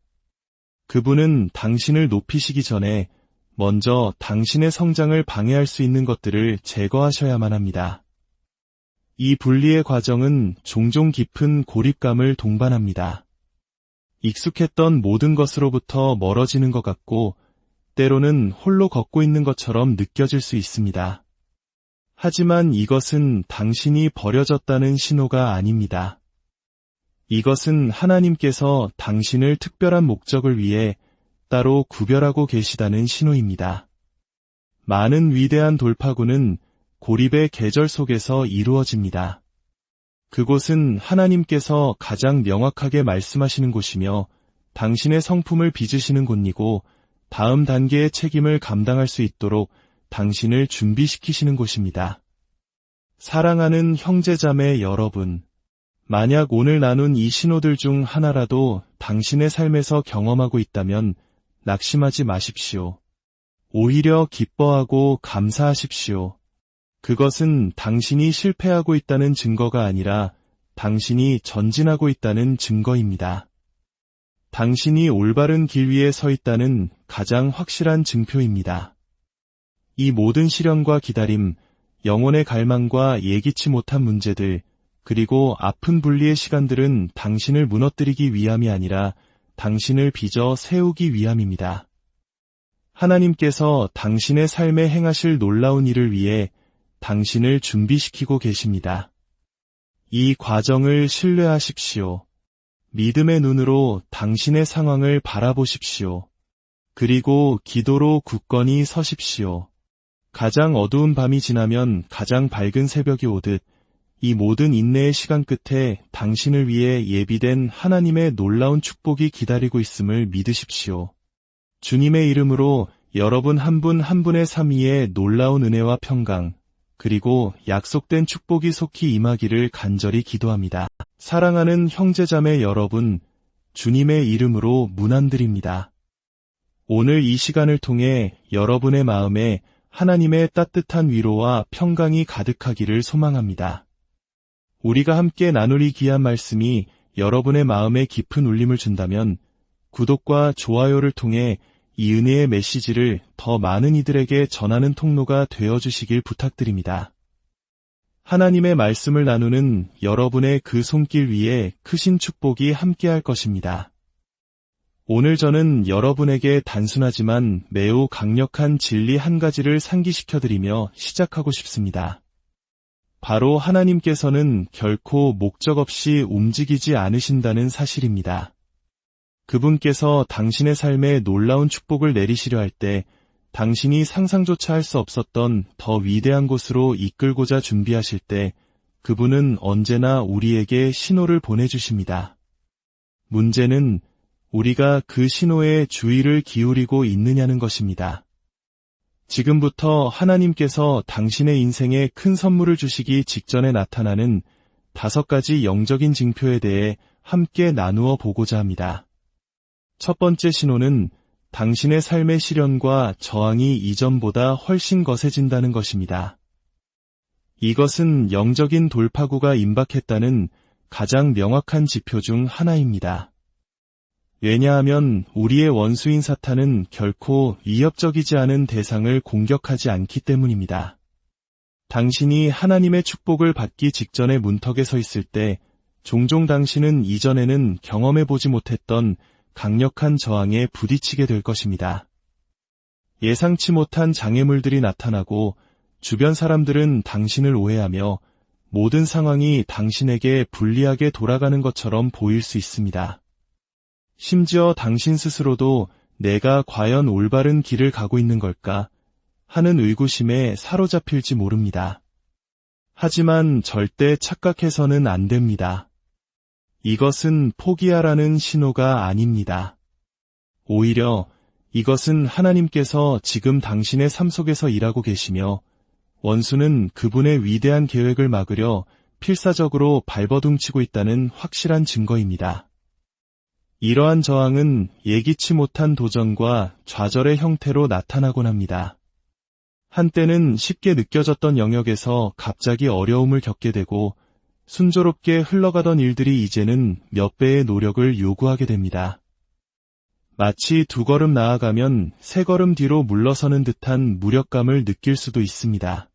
그분은 당신을 높이시기 전에 먼저 당신의 성장을 방해할 수 있는 것들을 제거하셔야만 합니다. 이 분리의 과정은 종종 깊은 고립감을 동반합니다. 익숙했던 모든 것으로부터 멀어지는 것 같고 때로는 홀로 걷고 있는 것처럼 느껴질 수 있습니다. 하지만 이것은 당신이 버려졌다는 신호가 아닙니다. 이것은 하나님께서 당신을 특별한 목적을 위해 따로 구별하고 계시다는 신호입니다. 많은 위대한 돌파구는 고립의 계절 속에서 이루어집니다. 그곳은 하나님께서 가장 명확하게 말씀하시는 곳이며 당신의 성품을 빚으시는 곳이고 다음 단계의 책임을 감당할 수 있도록 당신을 준비시키시는 곳입니다. 사랑하는 형제자매 여러분, 만약 오늘 나눈 이 신호들 중 하나라도 당신의 삶에서 경험하고 있다면 낙심하지 마십시오. 오히려 기뻐하고 감사하십시오. 그것은 당신이 실패하고 있다는 증거가 아니라 당신이 전진하고 있다는 증거입니다. 당신이 올바른 길 위에 서 있다는 가장 확실한 증표입니다. 이 모든 시련과 기다림, 영혼의 갈망과 예기치 못한 문제들, 그리고 아픈 분리의 시간들은 당신을 무너뜨리기 위함이 아니라 당신을 빚어 세우기 위함입니다. 하나님께서 당신의 삶에 행하실 놀라운 일을 위해 당신을 준비시키고 계십니다. 이 과정을 신뢰하십시오. 믿음의 눈으로 당신의 상황을 바라보십시오. 그리고 기도로 굳건히 서십시오. 가장 어두운 밤이 지나면 가장 밝은 새벽이 오듯 이 모든 인내의 시간 끝에 당신을 위해 예비된 하나님의 놀라운 축복이 기다리고 있음을 믿으십시오. 주님의 이름으로 여러분 한 분 한 분의 삶 위에 놀라운 은혜와 평강, 그리고 약속된 축복이 속히 임하기를 간절히 기도합니다. 사랑하는 형제자매 여러분, 주님의 이름으로 문안드립니다. 오늘 이 시간을 통해 여러분의 마음에 하나님의 따뜻한 위로와 평강이 가득하기를 소망합니다. 우리가 함께 나눌 이 귀한 말씀이 여러분의 마음에 깊은 울림을 준다면 구독과 좋아요를 통해 이 은혜의 메시지를 더 많은 이들에게 전하는 통로가 되어주시길 부탁드립니다. 하나님의 말씀을 나누는 여러분의 그 손길 위에 크신 축복이 함께할 것입니다. 오늘 저는 여러분에게 단순하지만 매우 강력한 진리 한 가지를 상기시켜드리며 시작하고 싶습니다. 바로 하나님께서는 결코 목적 없이 움직이지 않으신다는 사실입니다. 그분께서 당신의 삶에 놀라운 축복을 내리시려 할 때 당신이 상상조차 할 수 없었던 더 위대한 곳으로 이끌고자 준비하실 때 그분은 언제나 우리에게 신호를 보내주십니다. 문제는 우리가 그 신호에 주의를 기울이고 있느냐는 것입니다. 지금부터 하나님께서 당신의 인생에 큰 선물을 주시기 직전에 나타나는 5가지 영적인 징표에 대해 함께 나누어 보고자 합니다. 첫 번째 신호는 당신의 삶의 시련과 저항이 이전보다 훨씬 거세진다는 것입니다. 이것은 영적인 돌파구가 임박했다는 가장 명확한 지표 중 하나입니다. 왜냐하면 우리의 원수인 사탄은 결코 위협적이지 않은 대상을 공격하지 않기 때문입니다. 당신이 하나님의 축복을 받기 직전의 문턱에 서 있을 때 종종 당신은 이전에는 경험해보지 못했던 강력한 저항에 부딪히게 될 것입니다. 예상치 못한 장애물들이 나타나고 주변 사람들은 당신을 오해하며 모든 상황이 당신에게 불리하게 돌아가는 것처럼 보일 수 있습니다. 심지어 당신 스스로도 내가 과연 올바른 길을 가고 있는 걸까 하는 의구심에 사로잡힐지 모릅니다. 하지만 절대 착각해서는 안 됩니다. 이것은 포기하라는 신호가 아닙니다. 오히려 이것은 하나님께서 지금 당신의 삶 속에서 일하고 계시며 원수는 그분의 위대한 계획을 막으려 필사적으로 발버둥치고 있다는 확실한 증거입니다. 이러한 저항은 예기치 못한 도전과 좌절의 형태로 나타나곤 합니다. 한때는 쉽게 느껴졌던 영역에서 갑자기 어려움을 겪게 되고 순조롭게 흘러가던 일들이 이제는 몇 배의 노력을 요구하게 됩니다. 마치 2걸음 나아가면 3걸음 뒤로 물러서는 듯한 무력감을 느낄 수도 있습니다.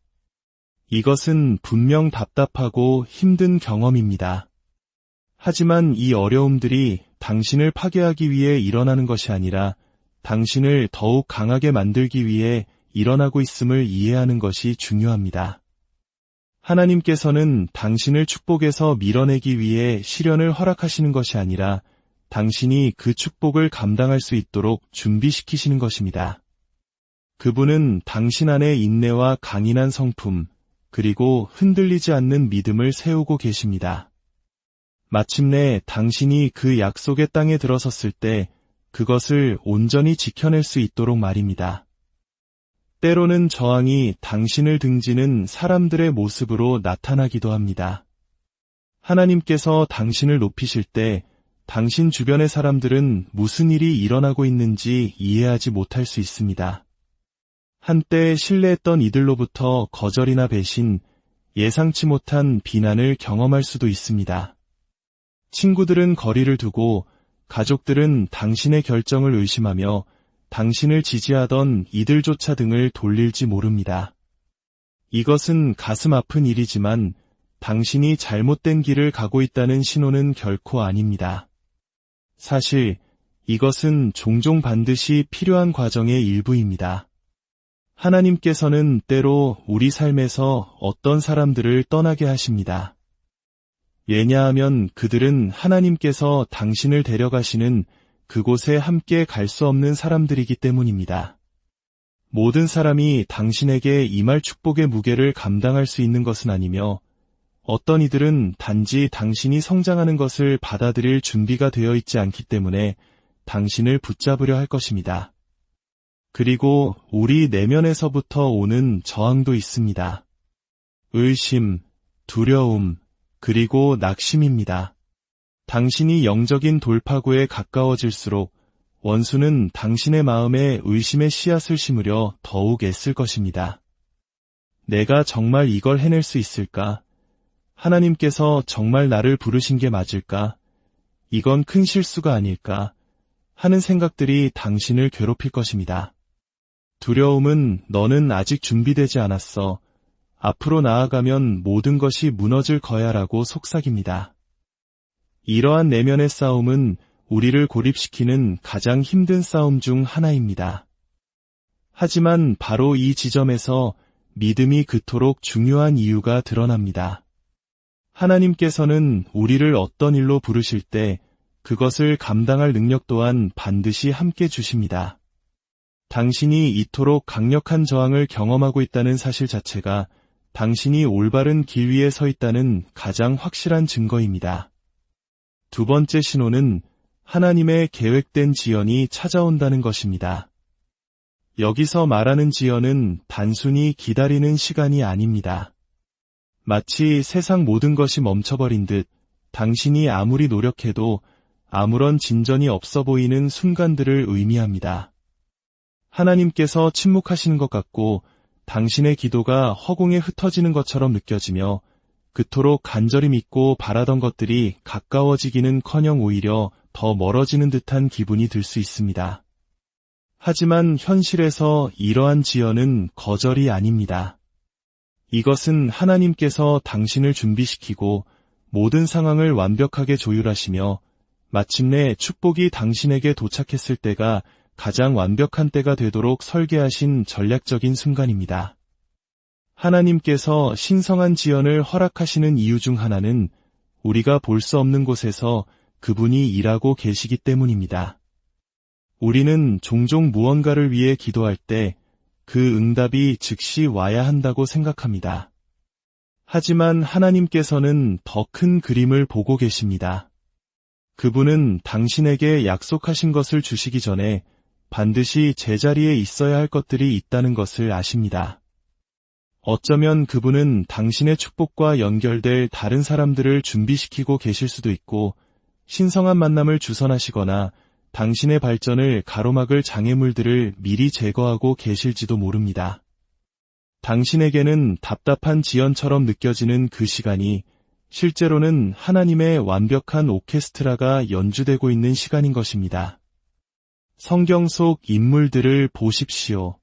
이것은 분명 답답하고 힘든 경험입니다. 하지만 이 어려움들이 당신을 파괴하기 위해 일어나는 것이 아니라 당신을 더욱 강하게 만들기 위해 일어나고 있음을 이해하는 것이 중요합니다. 하나님께서는 당신을 축복에서 밀어내기 위해 시련을 허락하시는 것이 아니라 당신이 그 축복을 감당할 수 있도록 준비시키시는 것입니다. 그분은 당신 안에 인내와 강인한 성품, 그리고 흔들리지 않는 믿음을 세우고 계십니다. 마침내 당신이 그 약속의 땅에 들어섰을 때 그것을 온전히 지켜낼 수 있도록 말입니다. 때로는 저항이 당신을 등지는 사람들의 모습으로 나타나기도 합니다. 하나님께서 당신을 높이실 때 당신 주변의 사람들은 무슨 일이 일어나고 있는지 이해하지 못할 수 있습니다. 한때 신뢰했던 이들로부터 거절이나 배신, 예상치 못한 비난을 경험할 수도 있습니다. 친구들은 거리를 두고 가족들은 당신의 결정을 의심하며 당신을 지지하던 이들조차 등을 돌릴지 모릅니다. 이것은 가슴 아픈 일이지만 당신이 잘못된 길을 가고 있다는 신호는 결코 아닙니다. 사실 이것은 종종 반드시 필요한 과정의 일부입니다. 하나님께서는 때로 우리 삶에서 어떤 사람들을 떠나게 하십니다. 왜냐하면 그들은 하나님께서 당신을 데려가시는 그곳에 함께 갈 수 없는 사람들이기 때문입니다. 모든 사람이 당신에게 임할 축복의 무게를 감당할 수 있는 것은 아니며 어떤 이들은 단지 당신이 성장하는 것을 받아들일 준비가 되어 있지 않기 때문에 당신을 붙잡으려 할 것입니다. 그리고 우리 내면에서부터 오는 저항도 있습니다. 의심, 두려움, 그리고 낙심입니다. 당신이 영적인 돌파구에 가까워질수록 원수는 당신의 마음에 의심의 씨앗을 심으려 더욱 애쓸 것입니다. 내가 정말 이걸 해낼 수 있을까? 하나님께서 정말 나를 부르신 게 맞을까? 이건 큰 실수가 아닐까? 하는 생각들이 당신을 괴롭힐 것입니다. 두려움은 너는 아직 준비되지 않았어. 앞으로 나아가면 모든 것이 무너질 거야라고 속삭입니다. 이러한 내면의 싸움은 우리를 고립시키는 가장 힘든 싸움 중 하나입니다. 하지만 바로 이 지점에서 믿음이 그토록 중요한 이유가 드러납니다. 하나님께서는 우리를 어떤 일로 부르실 때 그것을 감당할 능력 또한 반드시 함께 주십니다. 당신이 이토록 강력한 저항을 경험하고 있다는 사실 자체가 당신이 올바른 길 위에 서 있다는 가장 확실한 증거입니다. 두 번째 신호는 하나님의 계획된 지연이 찾아온다는 것입니다. 여기서 말하는 지연은 단순히 기다리는 시간이 아닙니다. 마치 세상 모든 것이 멈춰버린 듯 당신이 아무리 노력해도 아무런 진전이 없어 보이는 순간들을 의미합니다. 하나님께서 침묵하시는 것 같고 당신의 기도가 허공에 흩어지는 것처럼 느껴지며 그토록 간절히 믿고 바라던 것들이 가까워지기는커녕 오히려 더 멀어지는 듯한 기분이 들 수 있습니다. 하지만 현실에서 이러한 지연은 거절이 아닙니다. 이것은 하나님께서 당신을 준비시키고 모든 상황을 완벽하게 조율하시며 마침내 축복이 당신에게 도착했을 때가 가장 완벽한 때가 되도록 설계하신 전략적인 순간입니다. 하나님께서 신성한 지연을 허락하시는 이유 중 하나는 우리가 볼 수 없는 곳에서 그분이 일하고 계시기 때문입니다. 우리는 종종 무언가를 위해 기도할 때 그 응답이 즉시 와야 한다고 생각합니다. 하지만 하나님께서는 더 큰 그림을 보고 계십니다. 그분은 당신에게 약속하신 것을 주시기 전에 반드시 제자리에 있어야 할 것들이 있다는 것을 아십니다. 어쩌면 그분은 당신의 축복과 연결될 다른 사람들을 준비시키고 계실 수도 있고 신성한 만남을 주선하시거나 당신의 발전을 가로막을 장애물들을 미리 제거하고 계실지도 모릅니다. 당신에게는 답답한 지연처럼 느껴지는 그 시간이 실제로는 하나님의 완벽한 오케스트라가 연주되고 있는 시간인 것입니다. 성경 속 인물들을 보십시오.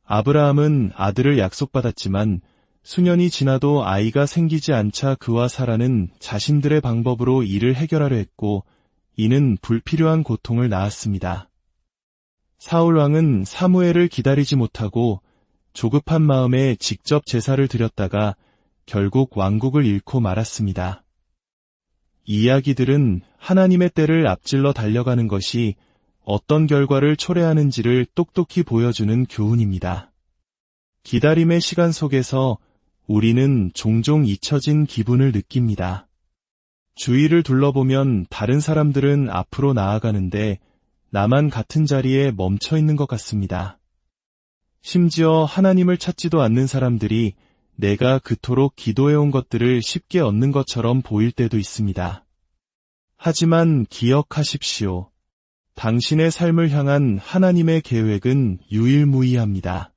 아브라함은 아들을 약속받았지만 수년이 지나도 아이가 생기지 않자 그와 사라는 자신들의 방법으로 이를 해결하려 했고 이는 불필요한 고통을 낳았습니다. 사울 왕은 사무엘을 기다리지 못하고 조급한 마음에 직접 제사를 드렸다가 결국 왕국을 잃고 말았습니다. 이야기들은 하나님의 때를 앞질러 달려가는 것이 어떤 결과를 초래하는지를 똑똑히 보여주는 교훈입니다. 기다림의 시간 속에서 우리는 종종 잊혀진 기분을 느낍니다. 주위를 둘러보면 다른 사람들은 앞으로 나아가는데 나만 같은 자리에 멈춰 있는 것 같습니다. 심지어 하나님을 찾지도 않는 사람들이 내가 그토록 기도해온 것들을 쉽게 얻는 것처럼 보일 때도 있습니다. 하지만 기억하십시오. 당신의 삶을 향한 하나님의 계획은 유일무이합니다.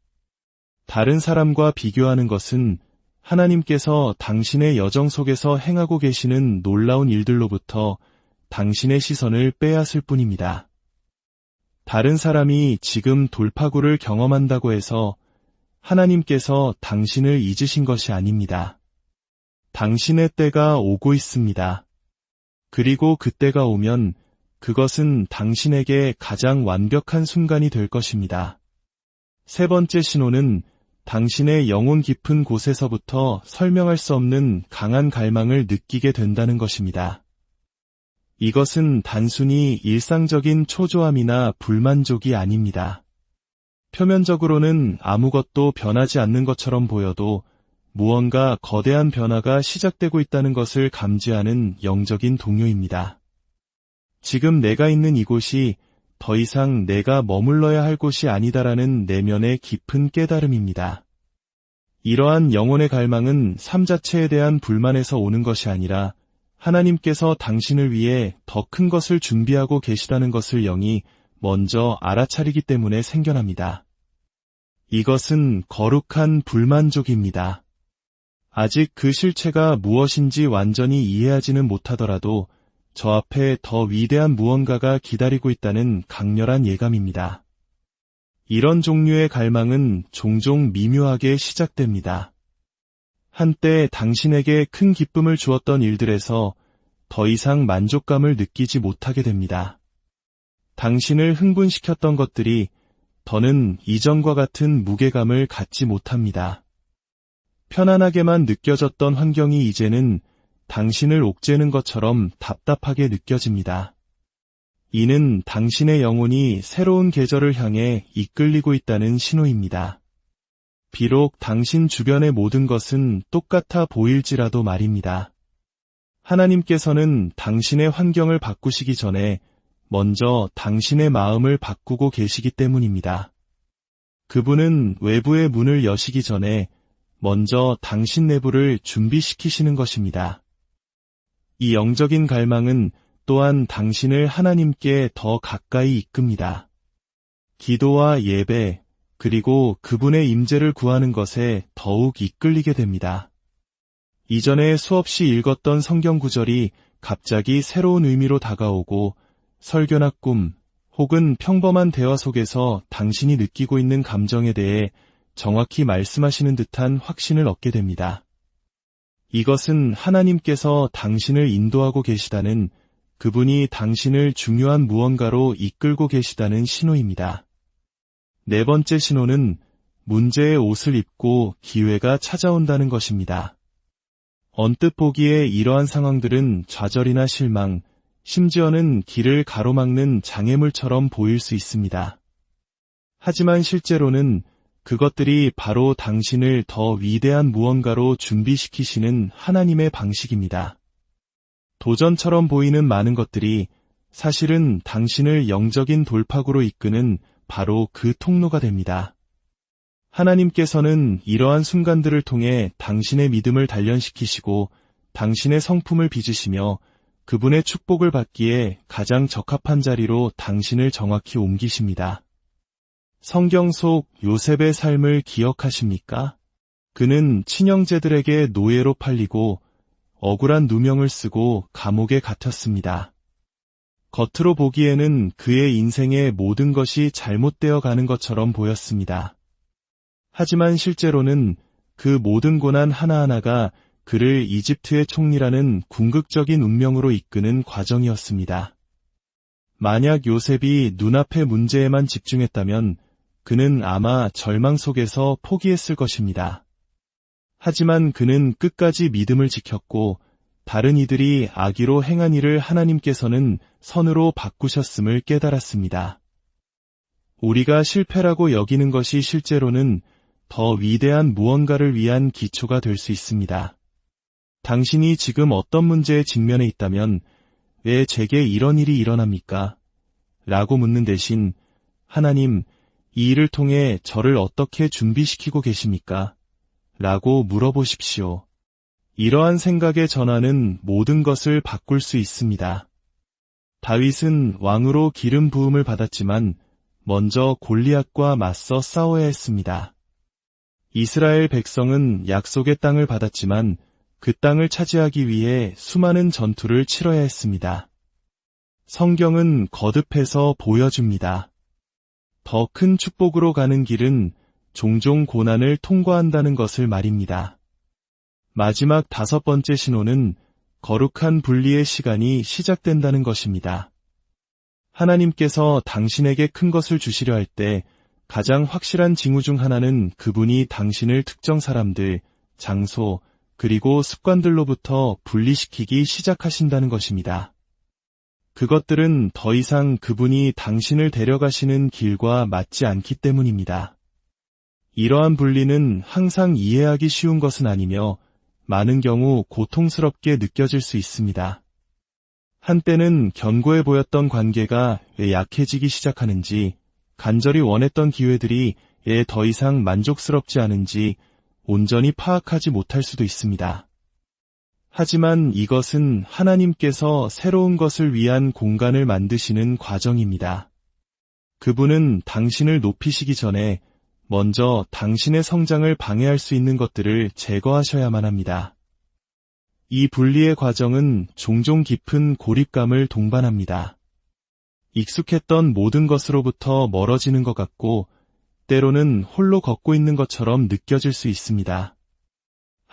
다른 사람과 비교하는 것은 하나님께서 당신의 여정 속에서 행하고 계시는 놀라운 일들로부터 당신의 시선을 빼앗을 뿐입니다. 다른 사람이 지금 돌파구를 경험한다고 해서 하나님께서 당신을 잊으신 것이 아닙니다. 당신의 때가 오고 있습니다. 그리고 그때가 오면 그것은 당신에게 가장 완벽한 순간이 될 것입니다. 세 번째 신호는 당신의 영혼 깊은 곳에서부터 설명할 수 없는 강한 갈망을 느끼게 된다는 것입니다. 이것은 단순히 일상적인 초조함이나 불만족이 아닙니다. 표면적으로는 아무것도 변하지 않는 것처럼 보여도 무언가 거대한 변화가 시작되고 있다는 것을 감지하는 영적인 동요입니다. 지금 내가 있는 이곳이 더 이상 내가 머물러야 할 곳이 아니다라는 내면의 깊은 깨달음입니다. 이러한 영혼의 갈망은 삶 자체에 대한 불만에서 오는 것이 아니라 하나님께서 당신을 위해 더 큰 것을 준비하고 계시다는 것을 영이 먼저 알아차리기 때문에 생겨납니다. 이것은 거룩한 불만족입니다. 아직 그 실체가 무엇인지 완전히 이해하지는 못하더라도 저 앞에 더 위대한 무언가가 기다리고 있다는 강렬한 예감입니다. 이런 종류의 갈망은 종종 미묘하게 시작됩니다. 한때 당신에게 큰 기쁨을 주었던 일들에서 더 이상 만족감을 느끼지 못하게 됩니다. 당신을 흥분시켰던 것들이 더는 이전과 같은 무게감을 갖지 못합니다. 편안하게만 느껴졌던 환경이 이제는 당신을 옥죄는 것처럼 답답하게 느껴집니다. 이는 당신의 영혼이 새로운 계절을 향해 이끌리고 있다는 신호입니다. 비록 당신 주변의 모든 것은 똑같아 보일지라도 말입니다. 하나님께서는 당신의 환경을 바꾸시기 전에 먼저 당신의 마음을 바꾸고 계시기 때문입니다. 그분은 외부의 문을 여시기 전에 먼저 당신 내부를 준비시키시는 것입니다. 이 영적인 갈망은 또한 당신을 하나님께 더 가까이 이끕니다. 기도와 예배, 그리고 그분의 임재를 구하는 것에 더욱 이끌리게 됩니다. 이전에 수없이 읽었던 성경 구절이 갑자기 새로운 의미로 다가오고 설교나 꿈, 혹은 평범한 대화 속에서 당신이 느끼고 있는 감정에 대해 정확히 말씀하시는 듯한 확신을 얻게 됩니다. 이것은 하나님께서 당신을 인도하고 계시다는, 그분이 당신을 중요한 무언가로 이끌고 계시다는 신호입니다. 네 번째 신호는 문제의 옷을 입고 기회가 찾아온다는 것입니다. 언뜻 보기에 이러한 상황들은 좌절이나 실망, 심지어는 길을 가로막는 장애물처럼 보일 수 있습니다. 하지만 실제로는 그것들이 바로 당신을 더 위대한 무언가로 준비시키시는 하나님의 방식입니다. 도전처럼 보이는 많은 것들이 사실은 당신을 영적인 돌파구로 이끄는 바로 그 통로가 됩니다. 하나님께서는 이러한 순간들을 통해 당신의 믿음을 단련시키시고 당신의 성품을 빚으시며 그분의 축복을 받기에 가장 적합한 자리로 당신을 정확히 옮기십니다. 성경 속 요셉의 삶을 기억하십니까? 그는 친형제들에게 노예로 팔리고 억울한 누명을 쓰고 감옥에 갇혔습니다. 겉으로 보기에는 그의 인생의 모든 것이 잘못되어 가는 것처럼 보였습니다. 하지만 실제로는 그 모든 고난 하나하나가 그를 이집트의 총리라는 궁극적인 운명으로 이끄는 과정이었습니다. 만약 요셉이 눈앞의 문제에만 집중했다면 그는 아마 절망 속에서 포기했을 것입니다. 하지만 그는 끝까지 믿음을 지켰고 다른 이들이 악의로 행한 일을 하나님께서는 선으로 바꾸셨음을 깨달았습니다. 우리가 실패라고 여기는 것이 실제로는 더 위대한 무언가를 위한 기초가 될 수 있습니다. 당신이 지금 어떤 문제에 직면해 있다면 왜 제게 이런 일이 일어납니까? 라고 묻는 대신 하나님, 이 일을 통해 저를 어떻게 준비시키고 계십니까? 라고 물어보십시오. 이러한 생각의 전환은 모든 것을 바꿀 수 있습니다. 다윗은 왕으로 기름 부음을 받았지만 먼저 골리앗과 맞서 싸워야 했습니다. 이스라엘 백성은 약속의 땅을 받았지만 그 땅을 차지하기 위해 수많은 전투를 치러야 했습니다. 성경은 거듭해서 보여줍니다. 더 큰 축복으로 가는 길은 종종 고난을 통과한다는 것을 말입니다. 마지막 5번째 신호는 거룩한 분리의 시간이 시작된다는 것입니다. 하나님께서 당신에게 큰 것을 주시려 할 때 가장 확실한 징후 중 하나는 그분이 당신을 특정 사람들, 장소, 그리고 습관들로부터 분리시키기 시작하신다는 것입니다. 그것들은 더 이상 그분이 당신을 데려가시는 길과 맞지 않기 때문입니다. 이러한 분리는 항상 이해하기 쉬운 것은 아니며 많은 경우 고통스럽게 느껴질 수 있습니다. 한때는 견고해 보였던 관계가 왜 약해지기 시작하는지, 간절히 원했던 기회들이 왜 더 이상 만족스럽지 않은지 온전히 파악하지 못할 수도 있습니다. 하지만 이것은 하나님께서 새로운 것을 위한 공간을 만드시는 과정입니다. 그분은 당신을 높이시기 전에 먼저 당신의 성장을 방해할 수 있는 것들을 제거하셔야만 합니다. 이 분리의 과정은 종종 깊은 고립감을 동반합니다. 익숙했던 모든 것으로부터 멀어지는 것 같고 때로는 홀로 걷고 있는 것처럼 느껴질 수 있습니다.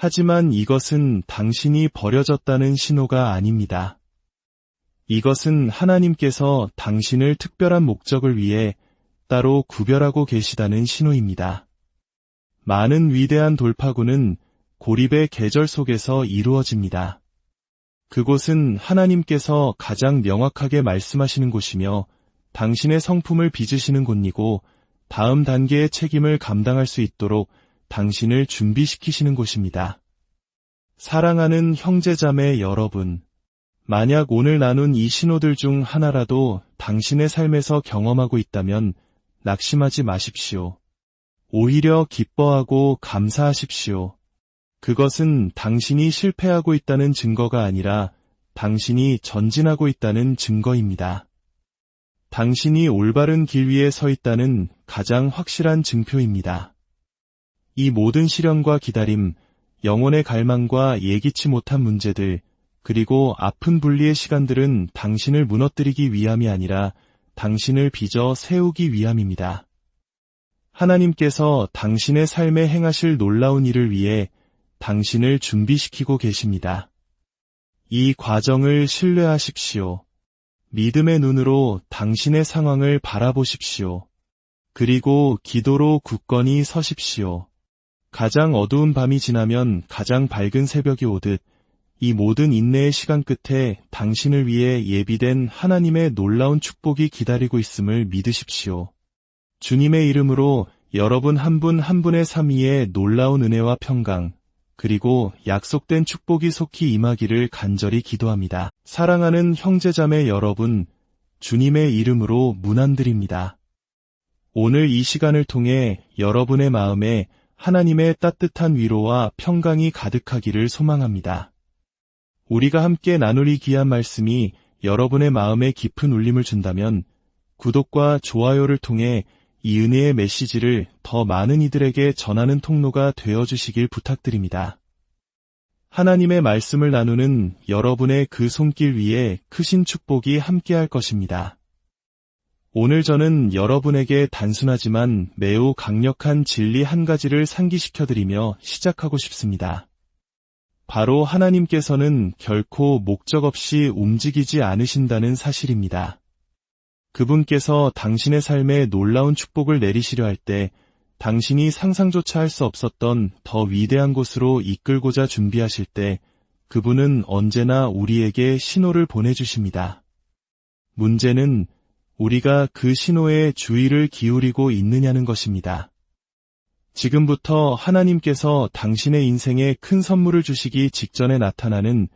하지만 이것은 당신이 버려졌다는 신호가 아닙니다. 이것은 하나님께서 당신을 특별한 목적을 위해 따로 구별하고 계시다는 신호입니다. 많은 위대한 돌파구는 고립의 계절 속에서 이루어집니다. 그곳은 하나님께서 가장 명확하게 말씀하시는 곳이며 당신의 성품을 빚으시는 곳이고 다음 단계의 책임을 감당할 수 있도록 당신을 준비시키시는 곳입니다. 사랑하는 형제자매 여러분, 만약 오늘 나눈 이 신호들 중 하나라도 당신의 삶에서 경험하고 있다면 낙심하지 마십시오. 오히려 기뻐하고 감사하십시오. 그것은 당신이 실패하고 있다는 증거가 아니라 당신이 전진하고 있다는 증거입니다. 당신이 올바른 길 위에 서 있다는 가장 확실한 증표입니다. 이 모든 시련과 기다림, 영혼의 갈망과 예기치 못한 문제들, 그리고 아픈 분리의 시간들은 당신을 무너뜨리기 위함이 아니라 당신을 빚어 세우기 위함입니다. 하나님께서 당신의 삶에 행하실 놀라운 일을 위해 당신을 준비시키고 계십니다. 이 과정을 신뢰하십시오. 믿음의 눈으로 당신의 상황을 바라보십시오. 그리고 기도로 굳건히 서십시오. 가장 어두운 밤이 지나면 가장 밝은 새벽이 오듯 이 모든 인내의 시간 끝에 당신을 위해 예비된 하나님의 놀라운 축복이 기다리고 있음을 믿으십시오. 주님의 이름으로 여러분 한 분 한 분의 삶 위에 놀라운 은혜와 평강, 그리고 약속된 축복이 속히 임하기를 간절히 기도합니다. 사랑하는 형제자매 여러분, 주님의 이름으로 문안드립니다. 오늘 이 시간을 통해 여러분의 마음에 하나님의 따뜻한 위로와 평강이 가득하기를 소망합니다. 우리가 함께 나눌 이 귀한 말씀이 여러분의 마음에 깊은 울림을 준다면 구독과 좋아요를 통해 이 은혜의 메시지를 더 많은 이들에게 전하는 통로가 되어주시길 부탁드립니다. 하나님의 말씀을 나누는 여러분의 그 손길 위에 크신 축복이 함께할 것입니다. 오늘 저는 여러분에게 단순하지만 매우 강력한 진리 한 가지를 상기시켜드리며 시작하고 싶습니다. 바로 하나님께서는 결코 목적 없이 움직이지 않으신다는 사실입니다. 그분께서 당신의 삶에 놀라운 축복을 내리시려 할 때 당신이 상상조차 할 수 없었던 더 위대한 곳으로 이끌고자 준비하실 때 그분은 언제나 우리에게 신호를 보내주십니다. 문제는 우리가 그 신호에 주의를 기울이고 있느냐는 것입니다. 지금부터 하나님께서 당신의 인생에 큰 선물을 주시기 직전에 나타나는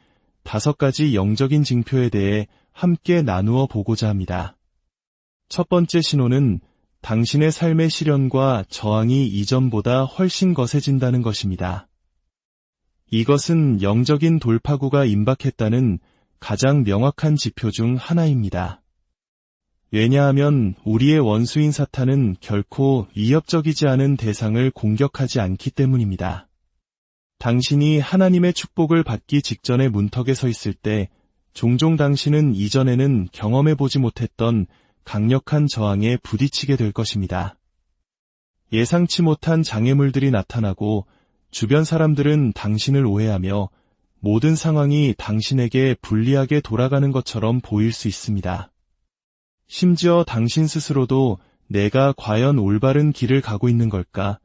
5가지 영적인 징표에 대해 함께 나누어 보고자 합니다. 첫 번째 신호는 당신의 삶의 시련과 저항이 이전보다 훨씬 거세진다는 것입니다. 이것은 영적인 돌파구가 임박했다는 가장 명확한 지표 중 하나입니다. 왜냐하면 우리의 원수인 사탄은 결코 위협적이지 않은 대상을 공격하지 않기 때문입니다. 당신이 하나님의 축복을 받기 직전의 문턱에 서 있을 때 종종 당신은 이전에는 경험해보지 못했던 강력한 저항에 부딪히게 될 것입니다. 예상치 못한 장애물들이 나타나고 주변 사람들은 당신을 오해하며 모든 상황이 당신에게 불리하게 돌아가는 것처럼 보일 수 있습니다. 심지어 당신 스스로도 내가 과연 올바른 길을 가고 있는 걸까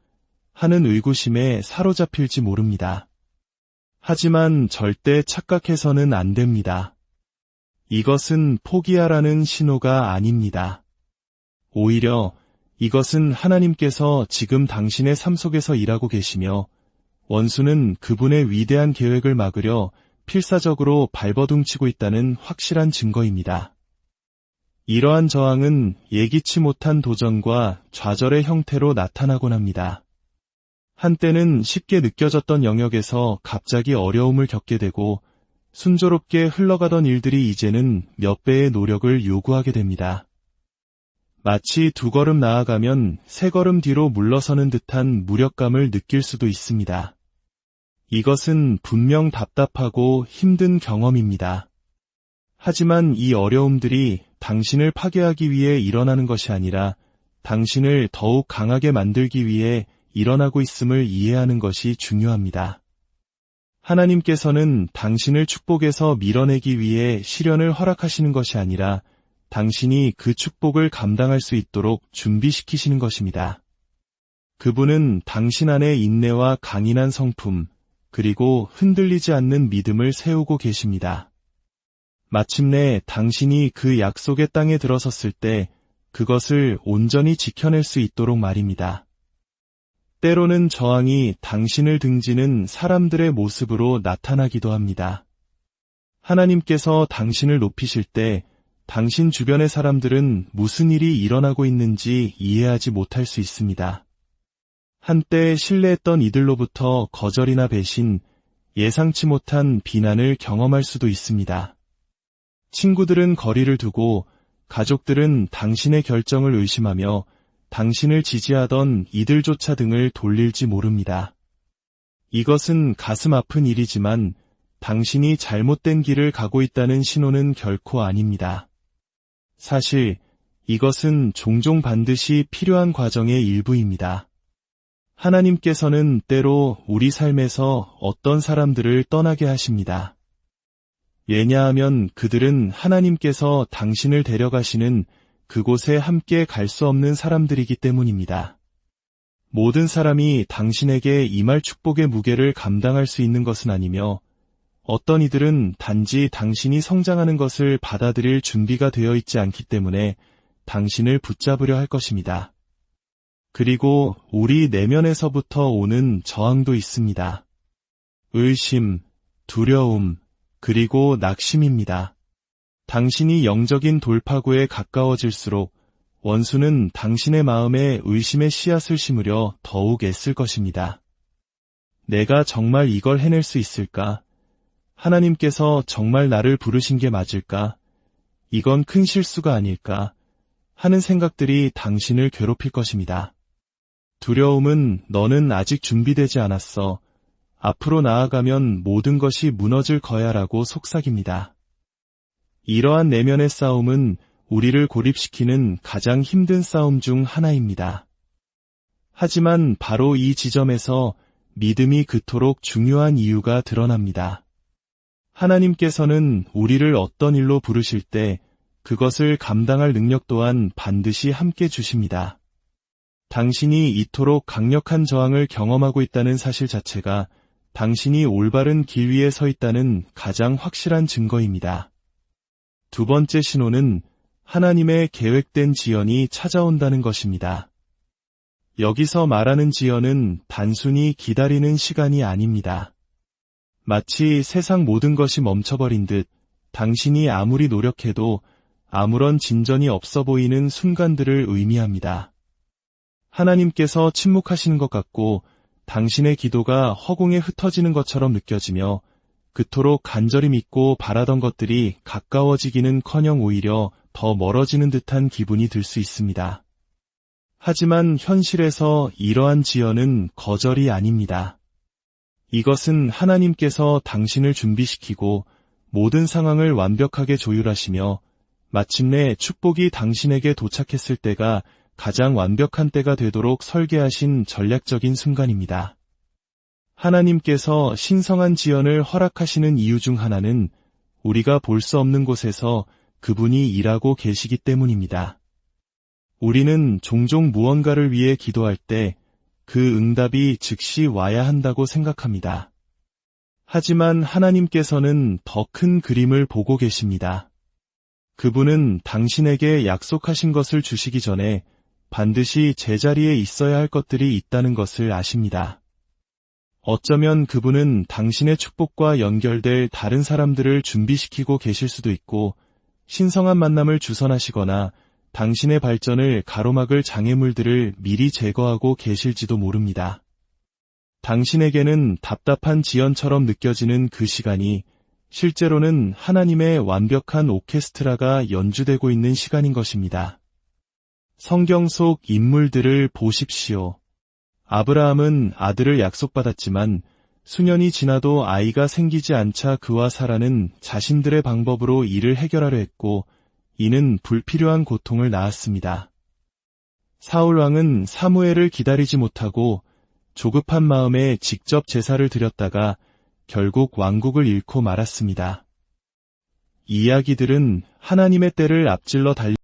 하는 의구심에 사로잡힐지 모릅니다. 하지만 절대 착각해서는 안 됩니다. 이것은 포기하라는 신호가 아닙니다. 오히려 이것은 하나님께서 지금 당신의 삶 속에서 일하고 계시며 원수는 그분의 위대한 계획을 막으려 필사적으로 발버둥치고 있다는 확실한 증거입니다. 이러한 저항은 예기치 못한 도전과 좌절의 형태로 나타나곤 합니다. 한때는 쉽게 느껴졌던 영역에서 갑자기 어려움을 겪게 되고 순조롭게 흘러가던 일들이 이제는 몇 배의 노력을 요구하게 됩니다. 마치 2걸음 나아가면 3걸음 뒤로 물러서는 듯한 무력감을 느낄 수도 있습니다. 이것은 분명 답답하고 힘든 경험입니다. 하지만 이 어려움들이 당신을 파괴하기 위해 일어나는 것이 아니라 당신을 더욱 강하게 만들기 위해 일어나고 있음을 이해하는 것이 중요합니다. 하나님께서는 당신을 축복에서 밀어내기 위해 시련을 허락하시는 것이 아니라 당신이 그 축복을 감당할 수 있도록 준비시키시는 것입니다. 그분은 당신 안에 인내와 강인한 성품, 그리고 흔들리지 않는 믿음을 세우고 계십니다. 마침내 당신이 그 약속의 땅에 들어섰을 때 그것을 온전히 지켜낼 수 있도록 말입니다. 때로는 저항이 당신을 등지는 사람들의 모습으로 나타나기도 합니다. 하나님께서 당신을 높이실 때 당신 주변의 사람들은 무슨 일이 일어나고 있는지 이해하지 못할 수 있습니다. 한때 신뢰했던 이들로부터 거절이나 배신, 예상치 못한 비난을 경험할 수도 있습니다. 친구들은 거리를 두고 가족들은 당신의 결정을 의심하며 당신을 지지하던 이들조차 등을 돌릴지 모릅니다. 이것은 가슴 아픈 일이지만 당신이 잘못된 길을 가고 있다는 신호는 결코 아닙니다. 사실 이것은 종종 반드시 필요한 과정의 일부입니다. 하나님께서는 때로 우리 삶에서 어떤 사람들을 떠나게 하십니다. 왜냐하면 그들은 하나님께서 당신을 데려가시는 그곳에 함께 갈 수 없는 사람들이기 때문입니다. 모든 사람이 당신에게 임할 축복의 무게를 감당할 수 있는 것은 아니며 어떤 이들은 단지 당신이 성장하는 것을 받아들일 준비가 되어 있지 않기 때문에 당신을 붙잡으려 할 것입니다. 그리고 우리 내면에서부터 오는 저항도 있습니다. 의심, 두려움, 그리고 낙심입니다. 당신이 영적인 돌파구에 가까워질수록 원수는 당신의 마음에 의심의 씨앗을 심으려 더욱 애쓸 것입니다. 내가 정말 이걸 해낼 수 있을까? 하나님께서 정말 나를 부르신 게 맞을까? 이건 큰 실수가 아닐까? 하는 생각들이 당신을 괴롭힐 것입니다. 두려움은 너는 아직 준비되지 않았어. 앞으로 나아가면 모든 것이 무너질 거야라고 속삭입니다. 이러한 내면의 싸움은 우리를 고립시키는 가장 힘든 싸움 중 하나입니다. 하지만 바로 이 지점에서 믿음이 그토록 중요한 이유가 드러납니다. 하나님께서는 우리를 어떤 일로 부르실 때 그것을 감당할 능력 또한 반드시 함께 주십니다. 당신이 이토록 강력한 저항을 경험하고 있다는 사실 자체가 당신이 올바른 길 위에 서 있다는 가장 확실한 증거입니다. 두 번째 신호는 하나님의 계획된 지연이 찾아온다는 것입니다. 여기서 말하는 지연은 단순히 기다리는 시간이 아닙니다. 마치 세상 모든 것이 멈춰버린 듯 당신이 아무리 노력해도 아무런 진전이 없어 보이는 순간들을 의미합니다. 하나님께서 침묵하시는 것 같고 당신의 기도가 허공에 흩어지는 것처럼 느껴지며 그토록 간절히 믿고 바라던 것들이 가까워지기는커녕 오히려 더 멀어지는 듯한 기분이 들 수 있습니다. 하지만 현실에서 이러한 지연은 거절이 아닙니다. 이것은 하나님께서 당신을 준비시키고 모든 상황을 완벽하게 조율하시며 마침내 축복이 당신에게 도착했을 때가 가장 완벽한 때가 되도록 설계하신 전략적인 순간입니다. 하나님께서 신성한 지연을 허락하시는 이유 중 하나는 우리가 볼 수 없는 곳에서 그분이 일하고 계시기 때문입니다. 우리는 종종 무언가를 위해 기도할 때 그 응답이 즉시 와야 한다고 생각합니다. 하지만 하나님께서는 더 큰 그림을 보고 계십니다. 그분은 당신에게 약속하신 것을 주시기 전에 반드시 제자리에 있어야 할 것들이 있다는 것을 아십니다. 어쩌면 그분은 당신의 축복과 연결될 다른 사람들을 준비시키고 계실 수도 있고 신성한 만남을 주선하시거나 당신의 발전을 가로막을 장애물들을 미리 제거하고 계실지도 모릅니다. 당신에게는 답답한 지연처럼 느껴지는 그 시간이 실제로는 하나님의 완벽한 오케스트라가 연주되고 있는 시간인 것입니다. 성경 속 인물들을 보십시오. 아브라함은 아들을 약속받았지만 수년이 지나도 아이가 생기지 않자 그와 사라는 자신들의 방법으로 이를 해결하려 했고 이는 불필요한 고통을 낳았습니다. 사울 왕은 사무엘을 기다리지 못하고 조급한 마음에 직접 제사를 드렸다가 결국 왕국을 잃고 말았습니다. 이 이야기들은 하나님의 때를 앞질러 달려